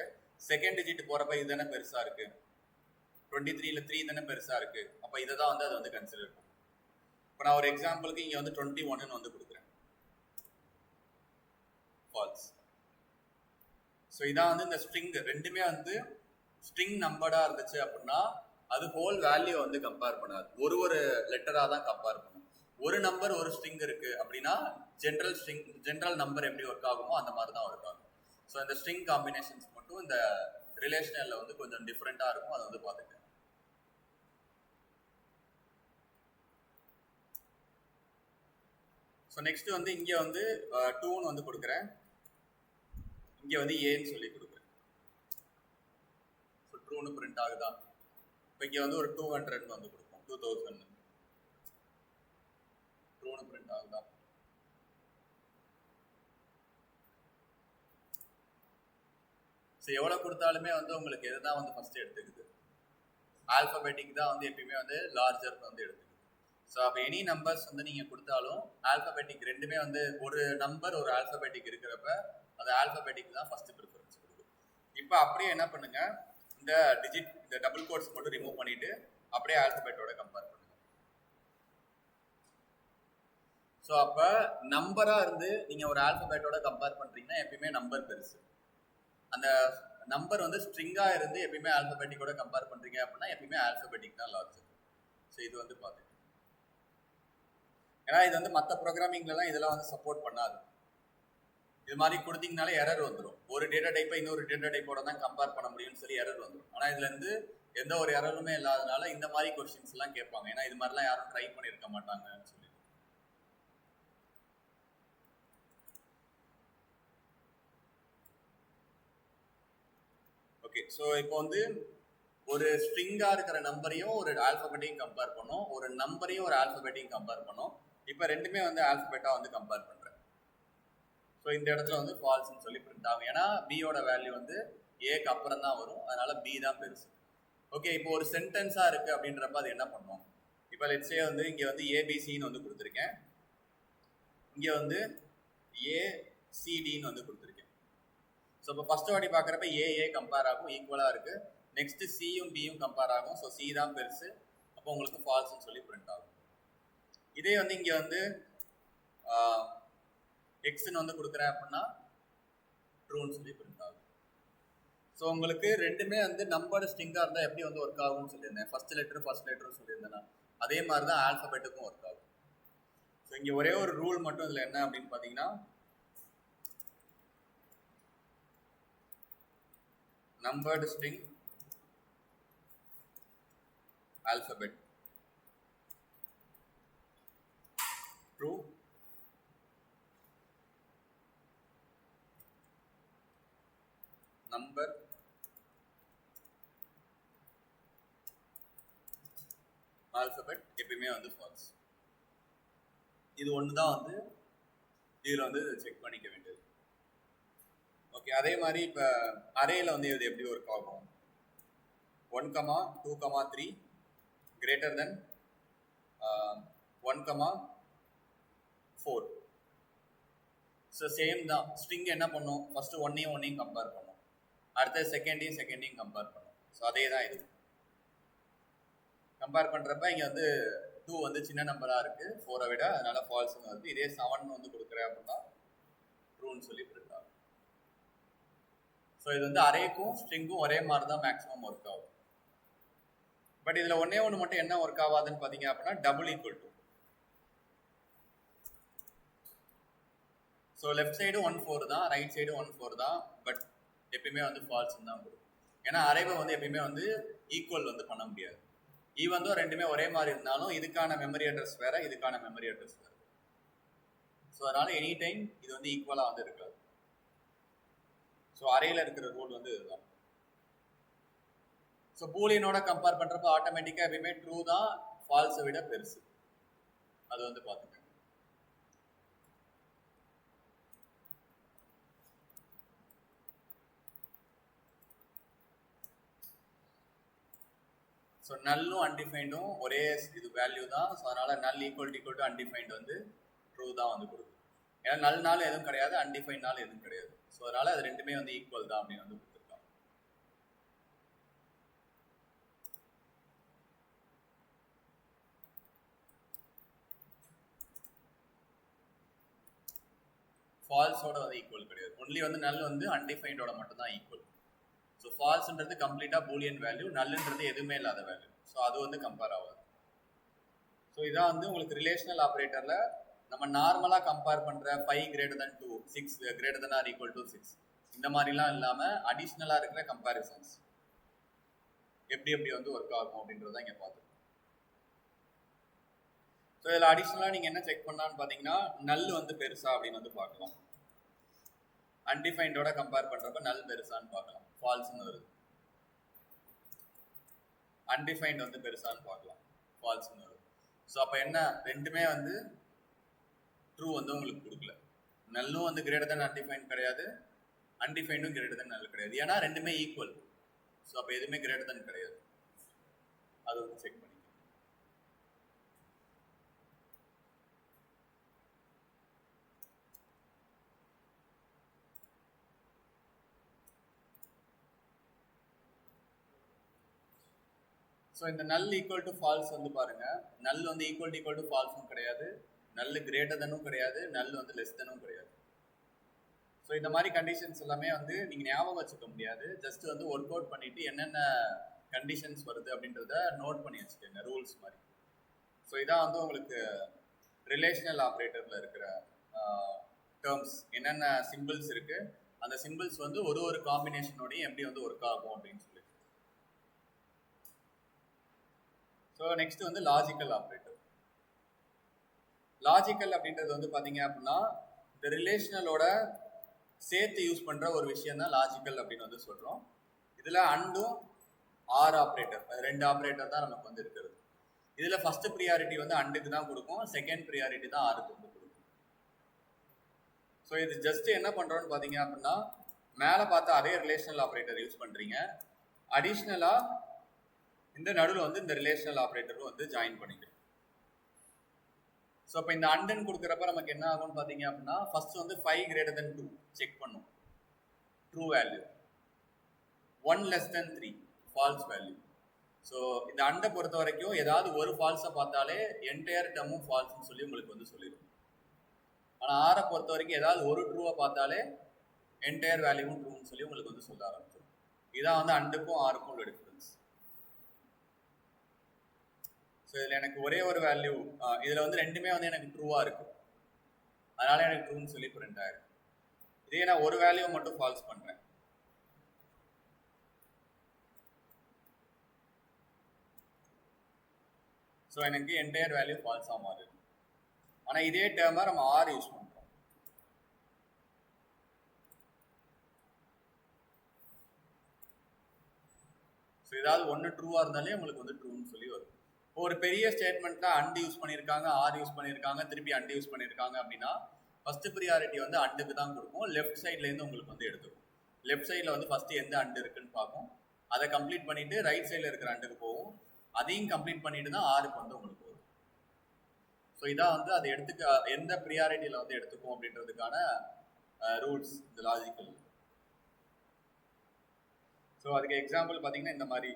செகண்ட் டிஜிட் போகிறப்ப இது தானே பெருசாக இருக்குது, 23ல் 3 தானே பெருசாக இருக்குது. அப்போ இதை தான் வந்து அது வந்து கன்சிடர் பண்ணும். இப்போ நான் ஒரு எக்ஸாம்பிளுக்கு இங்கே வந்து 21ன்னு வந்து கொடுக்குறேன், ஃபால்ஸ். ஸோ இதான் வந்து இந்த ஸ்ட்ரிங், ரெண்டுமே வந்து ஸ்ட்ரிங் நம்பர்டாக இருந்துச்சு அப்படின்னா அது ஹோல் வேல்யூ வந்து கம்பேர் பண்ணாது, ஒரு ஒரு லெட்டராக தான் கம்பேர் பண்ணும். ஒரு நம்பர் ஒரு ஸ்ட்ரிங் இருக்கு அப்படின்னா ஜென்ரல் நம்பர் எப்படி ஒர்க் ஆகுமோ அந்த மாதிரி தான் ஒர்க் ஆகும். ஸோ இந்த ஸ்ட்ரிங் காம்பினேஷன்ஸ் மட்டும் இந்த ரிலேஷனல்ல வந்து கொஞ்சம் டிஃப்ரெண்ட்டாக இருக்கும், அதை வந்து பார்த்துக்கங்க. ஸோ நெக்ஸ்ட் வந்து இங்கே வந்து 2ன்னு வந்து கொடுக்குறேன், இங்கே வந்து ஏன்னு சொல்லி கொடுக்குறேன். ஸோ ட்ரூன்னு பிரிண்ட் ஆகுதா? இப்போ இங்கே வந்து ஒரு 200ன்னு வந்து கொடுப்போம், 2000 ட்ரூன்னு பிரிண்ட் ஆகுதா? ஸோ எவ்வளோ கொடுத்தாலுமே வந்து உங்களுக்கு எது தான் வந்து ஃபர்ஸ்ட் எடுத்துக்குது, ஆல்ஃபபெட்டிக் தான் வந்து எப்பயுமே வந்து லார்ஜர் வந்து எடுத்துக்குது. ஸோ அப்போ எனி நம்பர்ஸ் வந்து நீங்கள் கொடுத்தாலும் ஆல்ஃபபெட்டிக் ரெண்டுமே வந்து ஒரு நம்பர் ஒரு ஆல்ஃபபெட்டிக் இருக்கிறப்ப அது ஆல்ஃபபெட்டிக் தான் ஃபர்ஸ்ட் ப்ரிஃபரன்ஸ் கொடுக்கும். இப்போ அப்படியே என்ன பண்ணுங்க, இந்த டிஜிட் இந்த டபுள் கோட்ஸ் மட்டும் ரிமூவ் பண்ணிட்டு அப்படியே ஆல்ஃபபெட்டோட கம்பேர் பண்ணுங்க. ஸோ அப்போ நம்பராக இருந்து நீங்கள் ஒரு ஆல்ஃபபெட்டோட கம்பேர் பண்ணுறீங்கன்னா எப்பயுமே நம்பர் பெருசு. அந்த நம்பர் வந்து ஸ்ட்ரிங்காக இருந்து எப்பயுமே ஆல்ஃபபெட்டிக்கோட கம்பேர் பண்ணுறீங்க அப்படின்னா எப்பயுமே ஆல்ஃபபெட்டிக் தான் லார்ஜர். ஸோ இது வந்து பார்த்துக்கோங்க, ஏன்னா இது வந்து மற்ற ப்ரோக்ராமிங்லாம் இதெல்லாம் வந்து சப்போர்ட் பண்ணாது. இது மாதிரி கொடுத்தீங்கனாலே எரர் வந்துடும், ஒரு டேட்டா டைப்பை இன்னொரு டேட்டா டைப்போட தான் கம்பேர் பண்ண முடியும்னு சொல்லி எரர் வந்துடும். ஆனால் இதுல இருந்து எந்த ஒரு எரருமே இல்லாதனால இந்த மாதிரி கொஸ்டின்ஸ் எல்லாம் கேட்பாங்க, ஏன்னா இது மாதிரிலாம் யாரும் ட்ரை பண்ணியிருக்க மாட்டாங்கன்னு சொல்லி. ஓகே, ஸோ இப்போ வந்து ஒரு ஸ்ட்ரிங்காக இருக்கிற நம்பரையும் ஒரு ஆல்ஃபபெட்டையும் கம்பேர் பண்ணோம், ஒரு நம்பரையும் ஒரு ஆல்ஃபபெட்டையும் கம்பேர் பண்ணோம். இப்போ ரெண்டுமே வந்து ஆல்ஃபபெட்டாக வந்து கம்பேர் பண்ணுறேன். ஸோ இந்த இடத்துல வந்து ஃபால்ஸ்ன்னு சொல்லி பிரிண்ட் ஆகும், ஏன்னா பியோட வேல்யூ வந்து ஏக்கு அப்புறம் தான் வரும், அதனால பி தான் பெருசு. ஓகே, இப்போ ஒரு சென்டென்ஸாக இருக்குது அப்படின்றப்ப அது என்ன பண்ணுவோம், இப்போ லெட்ஸே வந்து இங்கே வந்து ஏபிசின்னு வந்து கொடுத்துருக்கேன், இங்கே வந்து ஏசிடின்னு வந்து கொடுத்துருக்கேன். ஸோ இப்போ ஃபர்ஸ்ட் வாட்டி பார்க்குறப்ப ஏ கம்பேர் ஆகும், ஈக்குவலாக இருக்குது. நெக்ஸ்ட் சியும் பியும் கம்பேர் ஆகும், ஸோ சி தான் பெருசு, அப்போ உங்களுக்கு ஃபால்ஸ்ன்னு சொல்லி பிரிண்ட் ஆகும். இதே வந்து இங்கே வந்து எக்ஸ்ன்னு வந்து கொடுக்குறேன் அப்படின்னா ட்ரூன்னு சொல்லி பிரிண்ட் ஆகும். ஸோ உங்களுக்கு ரெண்டுமே வந்து நம்பர் ஸ்ட்ரிங்காக இருந்தால் எப்படி வந்து ஒர்க் ஆகும்னு சொல்லியிருந்தேன், ஃபர்ஸ்ட் லெட்டர் சொல்லியிருந்தேன்னா அதே மாதிரி தான் ஆல்ஃபபெட்டுக்கும் ஒர்க் ஆகும். ஸோ இங்கே ஒரே ஒரு ரூல் மட்டும் இதில் என்ன அப்படின்னு பார்த்தீங்கன்னா, numbered string alphabet true, number alphabet எப்பயுமே வந்து false. இது ஒன்று தான் வந்து இதில் வந்து செக் பண்ணிக்க வேண்டியது. ஓகே, அதே மாதிரி இப்போ அரேயில் வந்து இது எப்படி ஒர்க் ஆகும்? 1, 2, 3 greater than 1, 4. ஸோ சேம் தான். ஸ்ட்ரிங் என்ன பண்ணும்? ஃபர்ஸ்ட் ஒன்னையும் கம்பேர் பண்ணும், அடுத்த செகண்டையும் கம்பேர் பண்ணும். ஸோ அதே தான் இது. கம்பேர் பண்ணுறப்ப இங்கே வந்து 2 வந்து சின்ன நம்பராக இருக்குது 4-ஐ விட, அதனால ஃபால்ஸ்னு வருது. இதே 7 வந்து கொடுக்குறேன் அப்படின்னா ட்ரூன்னு சொல்லி கொடுத்தாங்க. ஸோ இது வந்து அரேக்கும் ஸ்ட்ரிங்கும் ஒரே மாதிரி தான் மேக்ஸிமம் ஒர்க் ஆகும். பட் இதில் ஒன்று மட்டும் என்ன ஒர்க் ஆகாதுன்னு பார்த்தீங்க அப்படின்னா double equal to. So left side 1 4 தான், ரைட் சைடு 1 4 தான். பட் எப்பயுமே வந்து ஃபால்ஸ்ன்னு தான் கொடுக்கும். ஏன்னா அரேவை வந்து எப்பயுமே வந்து ஈக்குவல் வந்து பண்ண முடியாது. ஈவன் தான் ரெண்டுமே ஒரே மாதிரி இருந்தாலும் இதுக்கான மெமரி அட்ரஸ் வேற, இதுக்கான மெமரி அட்ரஸ் வேற. ஸோ அதனால எனி டைம் இது வந்து ஈக்குவலாக வந்து இருக்காது. ஸோ அரேல இருக்கிற ரூல் வந்து இதுதான். ஸோ பூலியனோட கம்பேர் பண்ணுறப்ப ஆட்டோமேட்டிக்காக எப்பயுமே ட்ரூ தான் ஃபால்ஸை விட பெருசு. அது வந்து பார்த்துக்கோங்க. ஸோ நல்லும் அன்டிஃபைண்டும் ஒரே இது வேல்யூ தான். ஸோ அதனால் நல் ஈக்குவல் டு அன்டிஃபைண்ட் வந்து ட்ரூ தான் வந்து கொடுக்கும். ஏன்னா நல்னாலும் எதுவும் கிடையாது, அன்டிஃபைண்ட்னாலும் எதுவும் கிடையாது. ஸோ அதனால் அது ரெண்டுமே வந்து ஈக்குவல் தான் அப்படின்னு வந்து கொடுத்துருக்காங்க. ஃபால்ஸோட வந்து ஈக்குவல் கிடையாது. ஒன்லி வந்து நல் வந்து அன்டிஃபைண்டோட மட்டும் தான் ஈக்குவல். ஸோ ஃபால்ஸ்ன்றது கம்ப்ளீட்டாக பூலியன் வேல்யூ, நல்லுன்றது எதுவுமே இல்லாத வேல்யூ. ஸோ அது வந்து கம்பேர் ஆகாது. ஸோ இதான் வந்து உங்களுக்கு ரிலேஷனல் ஆப்ரேட்டரில் நம்ம நார்மலாக கம்பேர் பண்ணுற 5 greater than 2, 6 greater than or equal to 6 இந்த மாதிரிலாம் இல்லாமல் அடிஷ்னலாக இருக்கிற கம்பேரிசன்ஸ் எப்படி வந்து ஒர்க் ஆகும் அப்படின்றத இங்கே பார்த்துருக்கோம். ஸோ இதில் அடிஷ்னலாக நீங்கள் என்ன செக் பண்ணலான்னு பார்த்தீங்கன்னா நல் வந்து பெருசா அப்படின்னு வந்து பார்க்கலாம். அன்டிஃபைண்டோட கம்பேர் பண்ணுறப்ப நல் பெருசான்னு பார்க்கலாம், ஃபால்ஸ்னு வருது. அன்டிஃபைண்ட் வந்து பெருசான்னு பார்க்கலாம், ஃபால்ஸ்னு வருது. ஸோ அப்போ என்ன, ரெண்டுமே வந்து ட்ரூ வந்து உங்களுக்கு கொடுக்கல. நல்லும் வந்து கிரேட்டர் தன் அன்டிஃபைண்ட் கிடையாது, அன்டிஃபைண்டும் கிரேட்டர் தன் நல் கிடையாது. ஏன்னா ரெண்டுமே ஈக்குவல். ஸோ அப்போ எதுவுமே கிரேட்டர் தன் கிடையாது. அது வந்து செக் பண்ணி. ஸோ இந்த நல் ஈக்குவல் டு ஃபால்ஸ் வந்து பாருங்க, நல் வந்து ஈக்குவல் டு ஃபால்ஸும் கிடையாது, நல் கிரேட்டர் தனும் கிடையாது, நல் வந்து லெஸ் தனும் கிடையாது. ஸோ இந்த மாதிரி கண்டிஷன்ஸ் எல்லாமே வந்து நீங்கள் ஞாபகம் வச்சுக்க முடியாது. ஜஸ்ட் வந்து ஒர்க் அவுட் பண்ணிட்டு என்னென்ன கண்டிஷன்ஸ் வருது அப்படின்றத நோட் பண்ணி வச்சுக்கோங்க, ரூல்ஸ் மாதிரி. ஸோ இதான் வந்து உங்களுக்கு ரிலேஷனல் ஆப்ரேட்டரில் இருக்கிற டேர்ம்ஸ், என்னென்ன சிம்பிள்ஸ் இருக்குது, அந்த சிம்பிள்ஸ் வந்து ஒரு காம்பினேஷனோடையும் எப்படி வந்து ஒர்க் ஆகும் அப்படின்னு சொல்லி. ஸோ நெக்ஸ்ட் வந்து லாஜிக்கல் ஆப்ரேட்டர். லாஜிக்கல் அப்படின்றது வந்து பார்த்தீங்க அப்படின்னா இந்த ரிலேஷனலோட சேர்த்து யூஸ் பண்ணுற ஒரு விஷயம் தான் லாஜிக்கல் அப்படின்னு வந்து சொல்கிறோம். இதில் அண்டும் ஆர் ஆப்ரேட்டர், 2 ஆப்ரேட்டர் தான் நமக்கு வந்து இருக்கிறது. இதில் ஃபஸ்ட்டு ப்ரியாரிட்டி வந்து அண்டுக்கு தான் கொடுக்கும், செகண்ட் ப்ரியாரிட்டி தான் ஆருக்கு வந்து கொடுக்கும். ஸோ இது ஜஸ்ட் என்ன பண்ணுறோன்னு பார்த்தீங்க அப்படின்னா மேலே பார்த்தா அதே ரிலேஷனல் ஆப்ரேட்டர் யூஸ் பண்ணுறீங்க, அடிஷ்னலாக இந்த நடுவில் வந்து இந்த ரிலேஷனல் ஆப்ரேட்டரும் வந்து ஜாயின் பண்ணிக்கிறோம். ஸோ இப்போ இந்த அண்டன் கொடுக்குறப்ப நமக்கு என்ன ஆகும்னு பார்த்தீங்க அப்படின்னா ஃபர்ஸ்ட் வந்து 5 greater than 2 செக் பண்ணும், true value. 1 less than 3 false value. So இந்த அண்டை பொறுத்த வரைக்கும் ஏதாவது ஒரு ஃபால்ஸை பார்த்தாலே என்டையர் டேர்மும் ஃபால்ஸ்ன்னு சொல்லி உங்களுக்கு வந்து சொல்லிடும். ஆனால் ஆரை பொறுத்த வரைக்கும் ஏதாவது ஒரு ட்ரூவை பார்த்தாலே என்டையர் வேல்யூவும் ட்ரூன்னு சொல்லி உங்களுக்கு வந்து சொல்ல ஆரம்பிச்சிடும். இதான் வந்து அண்டுக்கும் ஆருக்கும் உள்ள டிஃபரன்ஸ். ஸோ இதில் எனக்கு ஒரே ஒரு வேல்யூ, இதில் வந்து ரெண்டுமே வந்து எனக்கு ட்ரூவாக இருக்கும், அதனால எனக்கு ட்ரூன்னு சொல்லி பிரிண்ட் ஆயிருக்கு. இதே நான் ஒரு வேல்யூ மட்டும் ஃபால்ஸ் பண்ணுறேன், ஸோ எனக்கு என்டையர் வேல்யூ ஃபால்ஸாக மாறுது. ஆனால் இதே டேர்மை நம்ம ஆர் யூஸ் பண்ணுறோம். ஸோ ஏதாவது ஒன்று ட்ரூவாக இருந்தாலே உங்களுக்கு வந்து ட்ரூன்னு சொல்லி வரும். ஒரு பெரிய ஸ்டேட்மெண்ட்ல அண்ட் யூஸ் பண்ணியிருக்காங்க, ஆர் யூஸ் பண்ணியிருக்காங்க, திருப்பி அண்ட் யூஸ் பண்ணியிருக்காங்க அப்படின்னா ஃபர்ஸ்ட் ப்ரியாரிட்டி வந்து அண்டுக்கு தான் கொடுக்கும். லெஃப்ட் சைட்லேருந்து உங்களுக்கு வந்து எடுத்துக்கும். லெஃப்ட் சைடில் வந்து ஃபர்ஸ்ட் எந்த அண்டு இருக்குன்னு பார்க்கும், அதை கம்ப்ளீட் பண்ணிட்டு ரைட் சைடில் இருக்கிற அண்டுக்கு போகும், அதையும் கம்ப்ளீட் பண்ணிட்டு தான் ஆருக்கு வந்து உங்களுக்கு வரும். ஸோ இதான் வந்து அதை எடுத்துக்க எந்த ப்ரியாரிட்டியில் வந்து எடுத்துக்கும் அப்படின்றதுக்கான ரூல்ஸ் இந்த லாஜிக்கல். ஸோ அதுக்கு எக்ஸாம்பிள் பார்த்தீங்கன்னா இந்த மாதிரி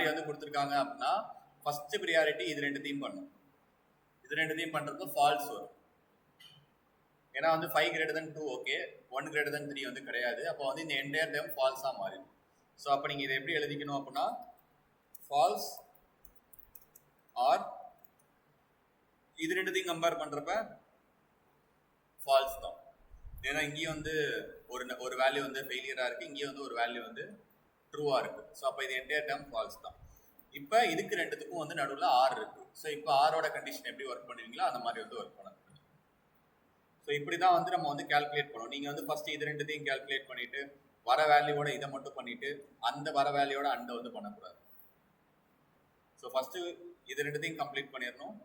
வந்து கொடுத்துருக்காங்க அப்படின்னா ஃபர்ஸ்ட் ப்ரியாரிட்டி இது ரெண்டுத்தையும் பண்ணும். இது ரெண்டுத்தையும் பண்ணுறது ஃபால்ஸ் வரும். ஏன்னா வந்து 5 greater than 2 okay, 1 greater than 3 வந்து கிடையாது. அப்போ வந்து இந்த என்டையர் டேர்ம் ஃபால்ஸாக மாறிடும். ஸோ அப்போ நீங்கள் இதை எப்படி எழுதிக்கணும் அப்படின்னா ஃபால்ஸ் ஆர் இது ரெண்டுத்தையும் கம்பேர் பண்ணுறப்ப ஃபால்ஸ் தான். ஏன்னா இங்கேயும் வந்து ஒரு வேல்யூ வந்து ஃபெயிலியராக இருக்குது, இங்கேயும் வந்து ஒரு வேல்யூ வந்து ட்ரூவாக இருக்குது. ஸோ அப்போ இது என்டையர் டேர்ம் ஃபால்ஸ் தான். இப்போ இதுக்கு ரெண்டுத்துக்கும் வந்து நடுவில் ஆர் இருக்குது. ஸோ இப்போ ஆரோட கண்டிஷன் எப்படி ஒர்க் பண்ணுவீங்களோ அந்த மாதிரி வந்து ஒர்க் பண்ணணும். ஸோ இப்படி தான் வந்து நம்ம வந்து கால்குலேட் பண்ணணும். நீங்கள் வந்து ஃபஸ்ட்டு இது ரெண்டுத்தையும் கால்குலேட் பண்ணிவிட்டு வர வேல்யூவோட இதை மட்டும் பண்ணிவிட்டு அந்த வர வேல்யூவோட அண்டை வந்து பண்ணக்கூடாது. ஸோ ஃபஸ்ட்டு இது ரெண்டுத்தையும் கம்ப்ளீட் பண்ணிடணும்,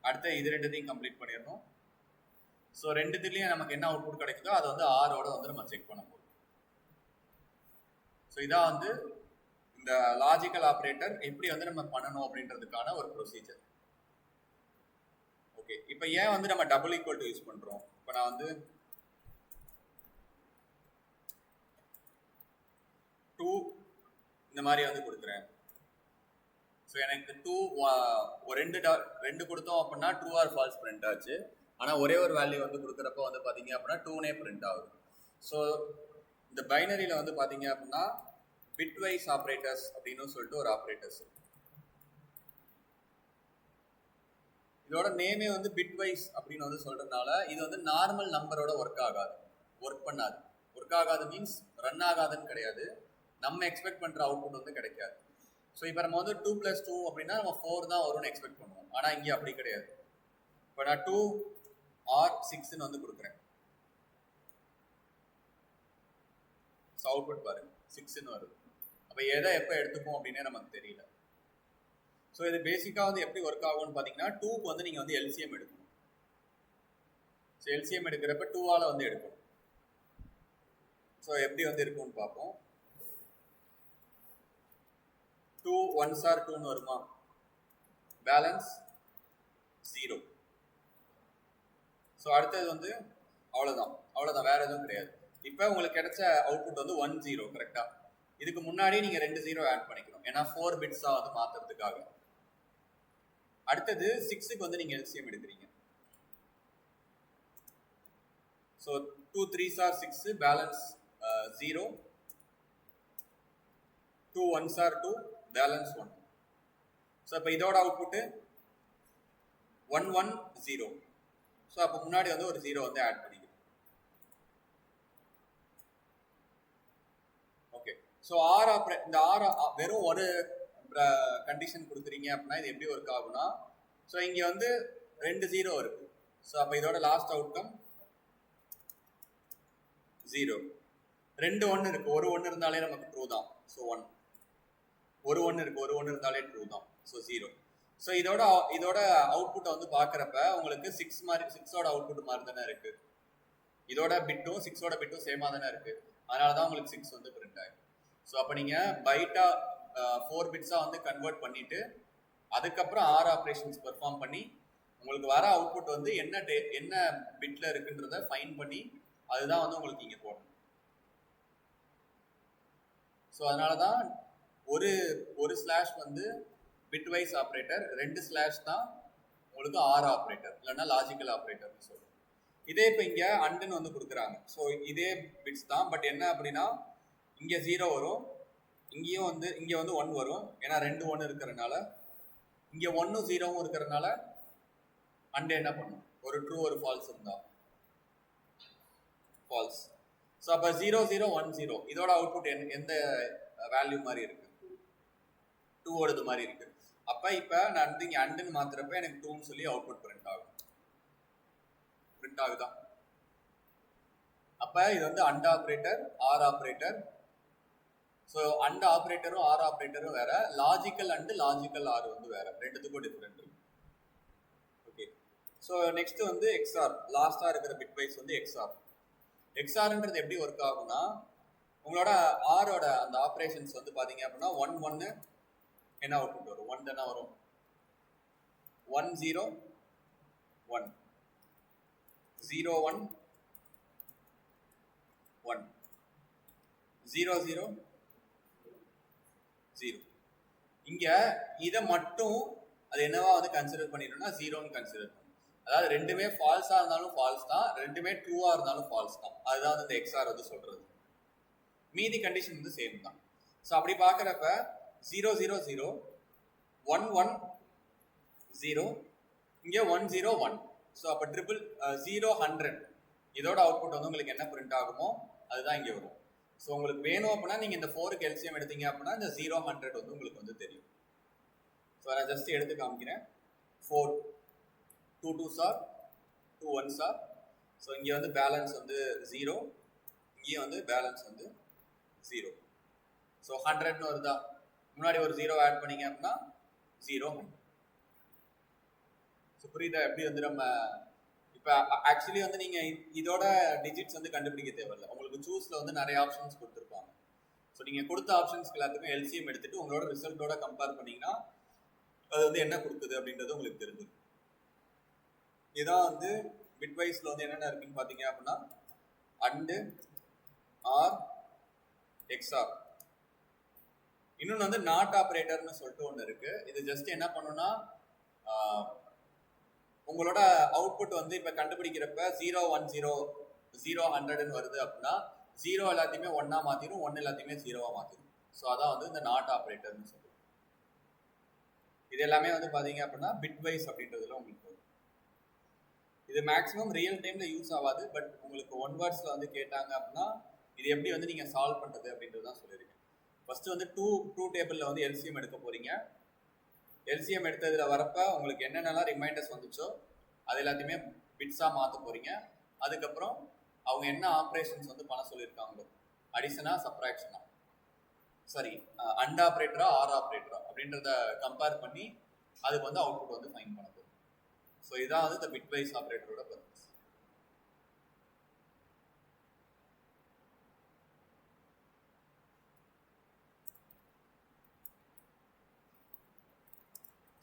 அடுத்த இது ரெண்டுத்தையும் கம்ப்ளீட் பண்ணிடணும். ஸோ ரெண்டுத்துலேயும் நமக்கு என்ன அவுட்புட் கிடைக்குதோ அதை வந்து ஆரோட வந்து நம்ம செக் பண்ண போகிறோம். ஸோ இதான் வந்து இந்த லாஜிக்கல் ஆப்ரேட்டர் எப்படி வந்து நம்ம பண்ணணும் அப்படின்றதுக்கான ஒரு ப்ரொசீஜர். ஓகே, இப்போ ஏன் வந்து நம்ம டபுள் ஈக்குவல் டு யூஸ் பண்ணுறோம்? இப்போ நான் வந்து 2 இந்த மாதிரி வந்து கொடுக்குறேன். ஸோ எனக்கு 2 ரெண்டு கொடுத்தோம் அப்படின்னா ட்ரூ ஆர் ஃபால்ஸ் பிரிண்ட் ஆச்சு. ஆனால் ஒரே ஒரு வேல்யூ வந்து கொடுக்குறப்ப வந்து பார்த்தீங்க அப்படின்னா 2னே பிரிண்ட் ஆகுது. ஸோ இந்த பைனரியில் வந்து பார்த்தீங்க அப்படின்னா பிட்வைஸ் ஆப்ரேட்டர்ஸ் அப்படின்னு சொல்லிட்டு ஒரு ஆப்ரேட்டர்ஸ். இதோட நேமே வந்து பிட்வைஸ் அப்படின்னு வந்து சொல்றதுனால இது வந்து நார்மல் நம்பரோட ஒர்க் பண்ணாது. ஒர்க் ஆகாது மீன்ஸ் ரன் ஆகாதுன்னு கிடையாது, நம்ம எக்ஸ்பெக்ட் பண்ற அவுட்புட் வந்து கிடைக்காது. ஸோ இப்போ நம்ம வந்து 2 + 2 அப்படின்னா நம்ம 4 தான் வரும்னு எக்ஸ்பெக்ட் பண்ணுவோம். ஆனால் இங்கே அப்படி கிடையாது. இப்போ நான் 2 or 6ன்னு வந்து கொடுக்குறேன். ஸோ அவுட்புட் பாருங்க 6ன்னு வருது. அப்போ எதை எப்போ எடுத்துப்போம் அப்படின்னே நமக்கு தெரியல. ஸோ இது பேசிக்காக வந்து எப்படி ஒர்க் ஆகும்னு பார்த்தீங்கன்னா 2க்கு வந்து நீங்கள் வந்து எல்சிஎம் எடுக்கணும். ஸோ எல்சிஎம் எடுக்கிறப்ப 2ஆல் வந்து எடுக்கணும். ஸோ எப்படி வந்து இருக்கும்னு பார்ப்போம். 2 1s are 2ன்னு வருமா, பேலன்ஸ் 0. ஸோ அடுத்தது வந்து அவ்வளோதான் வேற எதுவும் கிடையாது. இப்போ உங்களுக்கு கிடைச்ச அவுட்புட் வந்து 1 0 கரெக்டாக. இதுக்கு முன்னாடி நீங்கள் 2 0 ஆட் பண்ணிக்கணும், ஏன்னா 4 பிட்ஸாக வந்து மாற்றுறதுக்காக. அடுத்தது 6க்கு வந்து நீங்கள் எல்சிஎம் எடுக்கிறீங்க. So 2 3s are 6, balance 0. 2 1s are 2, balance 1. So இப்போ இதோட அவுட்புட்டு 1 1 0. ஸோ அப்போ முன்னாடி வந்து ஒரு 0 வந்து ஆட் பண்ணிக்கணும். ஓகே, ஸோ இந்த ஆர் வெறும் ஒரு கண்டிஷன் கொடுக்குறீங்க அப்படின்னா இது எப்படி ஒர்க் ஆகும்னா, ஸோ இங்கே வந்து 2 0 இருக்கு. ஸோ அப்போ இதோட லாஸ்ட் அவுட்கம் 0. 2 1 இருக்கு, ஒரு 1 இருந்தாலே நமக்கு ட்ரூ தான். ஸோ 1 இருக்கு, ஒரு 1 இருந்தாலே ட்ரூ தான். ஸோ 0. ஸோ இதோட அவுட்புட்டை வந்து பார்க்குறப்ப உங்களுக்கு 6ஓட அவுட்புட் மாதிரி தானே இருக்கு. இதோட பிட்டும் 6ஓட பிட்டும் சேமாக தானே இருக்கு. அதனால தான் உங்களுக்கு 6 வந்து பிரிண்ட் ஆகும். ஸோ அப்போ நீங்கள் பைட்டா 4 பிட்ஸாக வந்து கன்வெர்ட் பண்ணிட்டு அதுக்கப்புறம் ஆர் ஆப்ரேஷன்ஸ் பெர்ஃபார்ம் பண்ணி உங்களுக்கு வர அவுட்புட் வந்து என்ன பிட்ல இருக்குன்றத ஃபைன் பண்ணி அதுதான் வந்து உங்களுக்கு இங்கே போடணும். ஸோ அதனால தான் ஒரு ஸ்லாஷ் வந்து பிட்வைஸ் ஆப்ரேட்டர், 2 ஸ்லாஷ் தான் உங்களுக்கு ஆர் ஆப்ரேட்டர் இல்லைன்னா லாஜிக்கல் ஆப்ரேட்டர்னு சொல்லுவோம். இதே இப்போ இங்கே அண்டுன்னு வந்து கொடுக்குறாங்க. ஸோ இதே பிட்ஸ் தான், பட் என்ன அப்படின்னா இங்கே 0 வரும், இங்கேயும் வந்து இங்கே வந்து 1 வரும். ஏன்னா 2 1 இருக்கிறனால, இங்கே 1 0 இருக்கிறனால அண்டு என்ன பண்ணும், ஒரு ட்ரூ ஒரு ஃபால்ஸ் இருந்தால் ஃபால்ஸ். ஸோ அப்போ 0 0 1 0 இதோட அவுட்புட் எந்த வேல்யூ மாதிரி இருக்கு, 2 ஓடுது மாதிரி இருக்கு. அப்போ இப்போ நான் வந்து இங்கே அண்டுன்னு மாத்துறப்ப எனக்கு 2ன்னு சொல்லி அவுட்புட் பிரிண்ட் ஆகும், பிரிண்ட் ஆகுதான். அப்போ இது வந்து and operator, or operator. So and ஆப்ரேட்டரும் ஆர் ஆப்ரேட்டரும் வேற, லாஜிக்கல் அண்டு லாஜிக்கல் ஆர் வந்து வேற, ரெண்டுத்துக்கும் டிஃப்ரெண்ட் இருக்கு. ஓகே, ஸோ நெக்ஸ்ட் வந்து எக்ஸ்ஆர், லாஸ்டா இருக்கிற பிட் வைஸ் வந்து எக்ஸ்ஆர். எக்ஸ்ஆர்ன்றது எப்படி ஒர்க் ஆகும்னா, உங்களோட ஆரோட அந்த ஆப்ரேஷன்ஸ் வந்து பாத்தீங்க அப்படின்னா 1 1 என்ன அவுட்புட் வரும், 1 தானே வரும். 1 0 1 0 1 1 0 0 0. இங்க இதை மட்டும் அது என்னவா வந்து கன்சிடர் பண்ணிட்டோம்னா 0ன்னு கன்சிடர் பண்ணும். அதாவது ரெண்டுமே ஃபால்ஸா இருந்தாலும் ஃபால்ஸ் தான், ரெண்டுமே ட்ரூவா இருந்தாலும் ஃபால்ஸ் தான். அதுதான் வந்து இந்த எக்ஸ்ஆர் வந்து சொல்றது. மீதி கண்டிஷன் வந்து சேம் தான். ஸோ அப்படி பார்க்குறப்ப 0 0 0 1 1 0, இங்கே 1 0 1. ஸோ அப்போ 0 100 இதோட அவுட்புட் வந்து உங்களுக்கு என்ன பிரிண்ட் ஆகுமோ அதுதான் இங்கே வரும். ஸோ உங்களுக்கு வேணும் அப்படின்னா நீங்கள் இந்த 4க்கு எல்சிஎம் எடுத்தீங்க அப்படின்னா இந்த 0 100 வந்து உங்களுக்கு வந்து தெரியும். ஸோ நான் ஜஸ்ட் எடுத்து காமிக்கிறேன். 4 2 2s are 2 1s are. So இங்கே வந்து பேலன்ஸ் வந்து 0, இங்கேயும் வந்து பேலன்ஸ் வந்து 0. ஸோ 100ன்னு வருதா, முன்னாடி ஒரு 0 ஆட் பண்ணீங்க அப்படின்னா 0 100. ஸோ புரியுதா எப்படி வந்து நம்ம இப்போ ஆக்சுவலி வந்து நீங்கள் இதோட டிஜிட்ஸ் வந்து கண்டுபிடிக்க தேவையில்லை. உங்களுக்கு சூஸில் வந்து நிறைய ஆப்ஷன்ஸ் கொடுத்துருப்பாங்க. ஸோ நீங்கள் கொடுத்த ஆப்ஷன்ஸ்க்கு எல்லாத்துக்கும் எல்சிஎம் எடுத்துகிட்டு உங்களோட ரிசல்ட்டோட கம்பேர் பண்ணிங்கன்னா அது வந்து என்ன கொடுக்குது அப்படின்றது உங்களுக்கு தெரிஞ்சுது. இதான் வந்து பிட்வைஸில் வந்து என்னென்ன இருக்குன்னு பார்த்தீங்க அப்படின்னா அண்டு, ஆர், எக்ஸ்ஆர். இன்னொன்று வந்து நாட் ஆப்ரேட்டர்னு சொல்லிட்டு ஒன்று இருக்குது. இது ஜஸ்ட் என்ன பண்ணுன்னா உங்களோட அவுட்புட் வந்து இப்போ கண்டுபிடிக்கிறப்ப 0 1 0 0 100ன்னு வருது அப்படின்னா 0 எல்லாத்தையுமே 1ஆ மாற்றிடும், 1 எல்லாத்தையுமே 0ஆ மாற்றிடும். ஸோ அதான் வந்து இந்த நாட் ஆப்ரேட்டர்னு சொல்லுவோம். இது எல்லாமே வந்து பார்த்தீங்க அப்படின்னா பிட்வைஸ் அப்படின்றதுல உங்களுக்கு வரும். இது மேக்ஸிமம் ரியல் டைமில் யூஸ் ஆகாது, பட் உங்களுக்கு 1 வேர்ட்ஸில் வந்து கேட்டாங்க அப்படின்னா இது எப்படி வந்து நீங்கள் சால்வ் பண்ணுறது அப்படின்றது தான் சொல்லியிருக்கேன். ஃபஸ்ட்டு வந்து டூ டேபிளில் வந்து எல்சிஎம் எடுக்க போகிறீங்க. எல்சிஎம் எடுத்ததில் வரப்போ உங்களுக்கு என்னென்னலாம் ரிமைண்டர்ஸ் வந்துச்சோ அது எல்லாத்தையுமே பிட்ஸாக மாற்ற போகிறீங்க. அதுக்கப்புறம் அவங்க என்ன ஆப்ரேஷன்ஸ் வந்து பண்ண சொல்லியிருக்காங்களோ, அடிஷனா சப்ராக்ஷனா, சரி அண்ட் ஆப்ரேட்டரா ஆர் ஆப்ரேட்டரா அப்படின்றத கம்பேர் பண்ணி அதுக்கு வந்து அவுட்புட் வந்து ஃபைன் பண்ண போகும். ஸோ இதான் வந்து இந்த பிட்வைஸ் ஆப்ரேட்டரோட பர்பஸ்.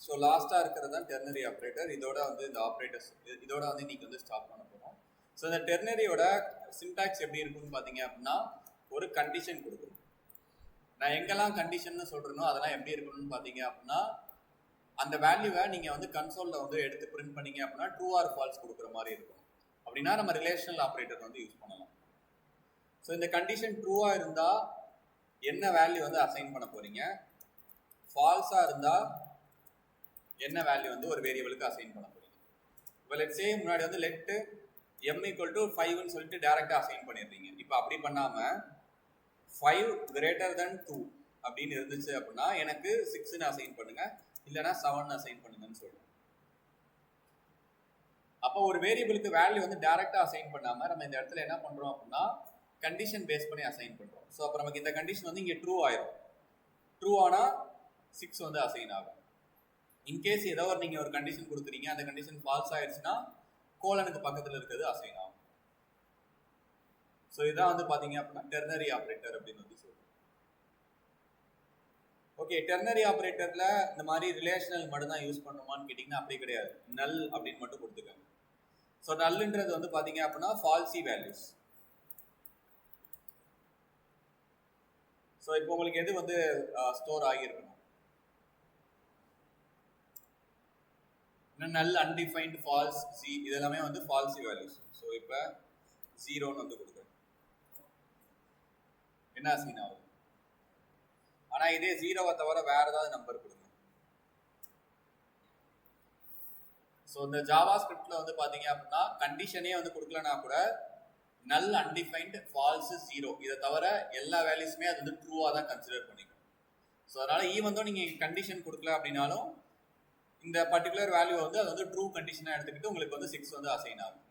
ஸோ லாஸ்ட்டாக இருக்கிறது தான் டெர்னரி ஆப்ரேட்டர். இதோட வந்து இந்த ஆப்ரேட்டர்ஸ் இதோட வந்து இன்னைக்கு வந்து ஸ்டார்ட் பண்ண போகிறோம். ஸோ இந்த டெர்னரியோட சின்டாக்ஸ் எப்படி இருக்குன்னு பார்த்தீங்க அப்படின்னா ஒரு கண்டிஷன் கொடுக்கணும். நான் எங்கெல்லாம் கண்டிஷன்னு சொல்கிறேனோ அதெல்லாம் எப்படி இருக்கணும்னு பார்த்தீங்க அப்படின்னா அந்த வேல்யூவை நீங்கள் வந்து கன்சோலில் வந்து எடுத்து பிரிண்ட் பண்ணீங்க அப்படின்னா ட்ரூ ஆர் ஃபால்ஸ் கொடுக்குற மாதிரி இருக்கும். அப்படின்னா நம்ம ரிலேஷனல் ஆப்ரேட்டர் வந்து யூஸ் பண்ணலாம். ஸோ இந்த கண்டிஷன் ட்ரூவாக இருந்தால் என்ன வேல்யூ வந்து அசைன் பண்ண போகிறீங்க, ஃபால்ஸாக இருந்தால் என்ன வேல்யூ வந்து ஒரு வேரியபிளுக்கு அசைன் பண்ண போறீங்க. இப்போ லெட்ஸ் சே முன்னாடி வந்து லெட் m = 5ன்னு சொல்லிட்டு டைரக்டா அசைன் பண்ணிடுறீங்க. இப்போ அப்படி பண்ணாம 5 greater than 2 அப்படின்னு இருந்துச்சு அப்படின்னா எனக்கு 6ன்னு அசைன் பண்ணுங்க, இல்லைனா 7ன்னு அசைன் பண்ணுங்கன்னு சொல்லுவோம். அப்போ ஒரு வேரியபிளுக்கு வேல்யூ வந்து டைரக்டா அசைன் பண்ணாம நம்ம இந்த இடத்துல என்ன பண்றோம் அப்படின்னா கண்டிஷன் பேஸ் பண்ணி அசைன் பண்றோம். ஸோ அப்போ நமக்கு இந்த கண்டிஷன் வந்து இங்கே ட்ரூ ஆயிரும். ட்ரூ ஆனால் 6 வந்து அசைன் ஆகும். இன்கேஸ் ஏதோ ஒரு நீங்கள் ஒரு கண்டிஷன் கொடுக்குறீங்க, அந்த கண்டிஷன் ஃபால்ஸ் ஆயிடுச்சுன்னா கோலனுக்கு பக்கத்தில் இருக்கிறது அசைன் ஆகும். ஸோ இதான் வந்து பார்த்தீங்க அப்படின்னா டெர்னரி ஆப்ரேட்டர் அப்படின்னு வந்து சொல்லுவோம். ஓகே, டெர்னரி ஆப்ரேட்டரில் இந்த மாதிரி ரிலேஷனல் மட்டும் தான் யூஸ் பண்ணுமான்னு கேட்டிங்கன்னா அப்படி கிடையாது. நல் அப்படின்னு மட்டும் கொடுத்துக்கோங்க. ஸோ நல்லுன்றது வந்து பார்த்தீங்க அப்படின்னா ஃபால்சி வேல்யூஸ். ஸோ இப்போ உங்களுக்கு எது வந்து ஸ்டோர் ஆகியிருக்கணும், நல் அன்டிஃபைன்டு ஃபால்ஸ் இதெல்லாமே வந்து ஃபால்சி வேல்யூஸ். ஸோ இப்போ 0ன்னு வந்து கொடுக்குறேன், என்ன சீன் ஆகுது? ஆனால் இதே 0வை தவிர வேற ஏதாவது நம்பர் கொடுங்க. ஸோ இந்த ஜாவா ஸ்கிரிப்ட்ல வந்து பார்த்தீங்க அப்படின்னா கண்டிஷனே வந்து கொடுக்கலனா கூட நல் அன்டிஃபைன்டு ஃபால்ஸ் 0 இதை தவிர எல்லா வேல்யூஸுமே அது வந்து ட்ரூவாக தான் கன்சிடர் பண்ணிக்கும். ஸோ அதனால் ஈவன் தான் நீங்கள் கண்டிஷன் கொடுக்கல அப்படின்னாலும் இந்த பர்டிகுலர் வேல்யூ வந்து அது வந்து ட்ரூ கண்டிஷனாக எடுத்துக்கிட்டு உங்களுக்கு வந்து 6 வந்து அசைன் ஆகும்.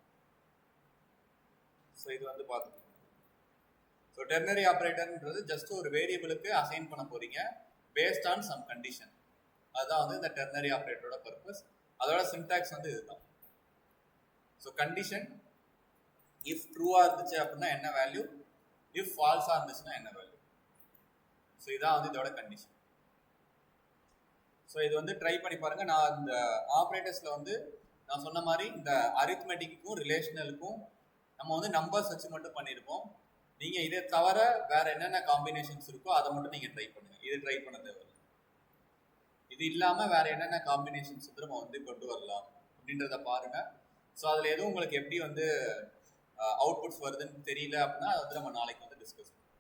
ஸோ இது வந்து பார்த்துக்கோங்க. ஸோ டெர்னரி ஆப்ரேட்டர்ன்றது ஜஸ்ட் ஒரு வேரியபிளுக்கு அசைன் பண்ண போறீங்க பேஸ்ட் ஆன் சம் கண்டிஷன். அதுதான் வந்து இந்த டெர்னரி ஆப்ரேட்டரோட பர்பஸ். அதோட சின்டாக்ஸ் வந்து இதுதான். ஸோ கண்டிஷன் இஃப் ட்ரூவாக இருந்துச்சு அப்படின்னா என்ன வேல்யூ, இஃப் ஃபால்ஸாக இருந்துச்சுன்னா என்ன வேல்யூ. ஸோ இதான் வந்து இதோட கண்டிஷன். ஸோ இது வந்து ட்ரை பண்ணி பாருங்க. நான் இந்த ஆப்ரேட்டர்ஸில் வந்து நான் சொன்ன மாதிரி இந்த அரித்மெட்டிக்கும் ரிலேஷனலுக்கும் நம்ம வந்து நம்பர்ஸ் வச்சு மட்டும் பண்ணியிருப்போம். நீங்கள் இதை தவிர வேற என்னென்ன காம்பினேஷன்ஸ் இருக்கோ அதை மட்டும் நீங்கள் ட்ரை பண்ணுங்க. இது ட்ரை பண்ண தேவையில்லை. இது இல்லாமல் வேற என்னென்ன காம்பினேஷன்ஸ் வந்து நம்ம வந்து கொண்டு வரலாம் அப்படின்றத பாருங்க. ஸோ அதில் எதுவும் உங்களுக்கு எப்படி வந்து அவுட்புட்ஸ் வருதுன்னு தெரியல அப்படின்னா அதை வந்து நம்ம நாளைக்கு வந்து டிஸ்கஸ் பண்ணுவோம்.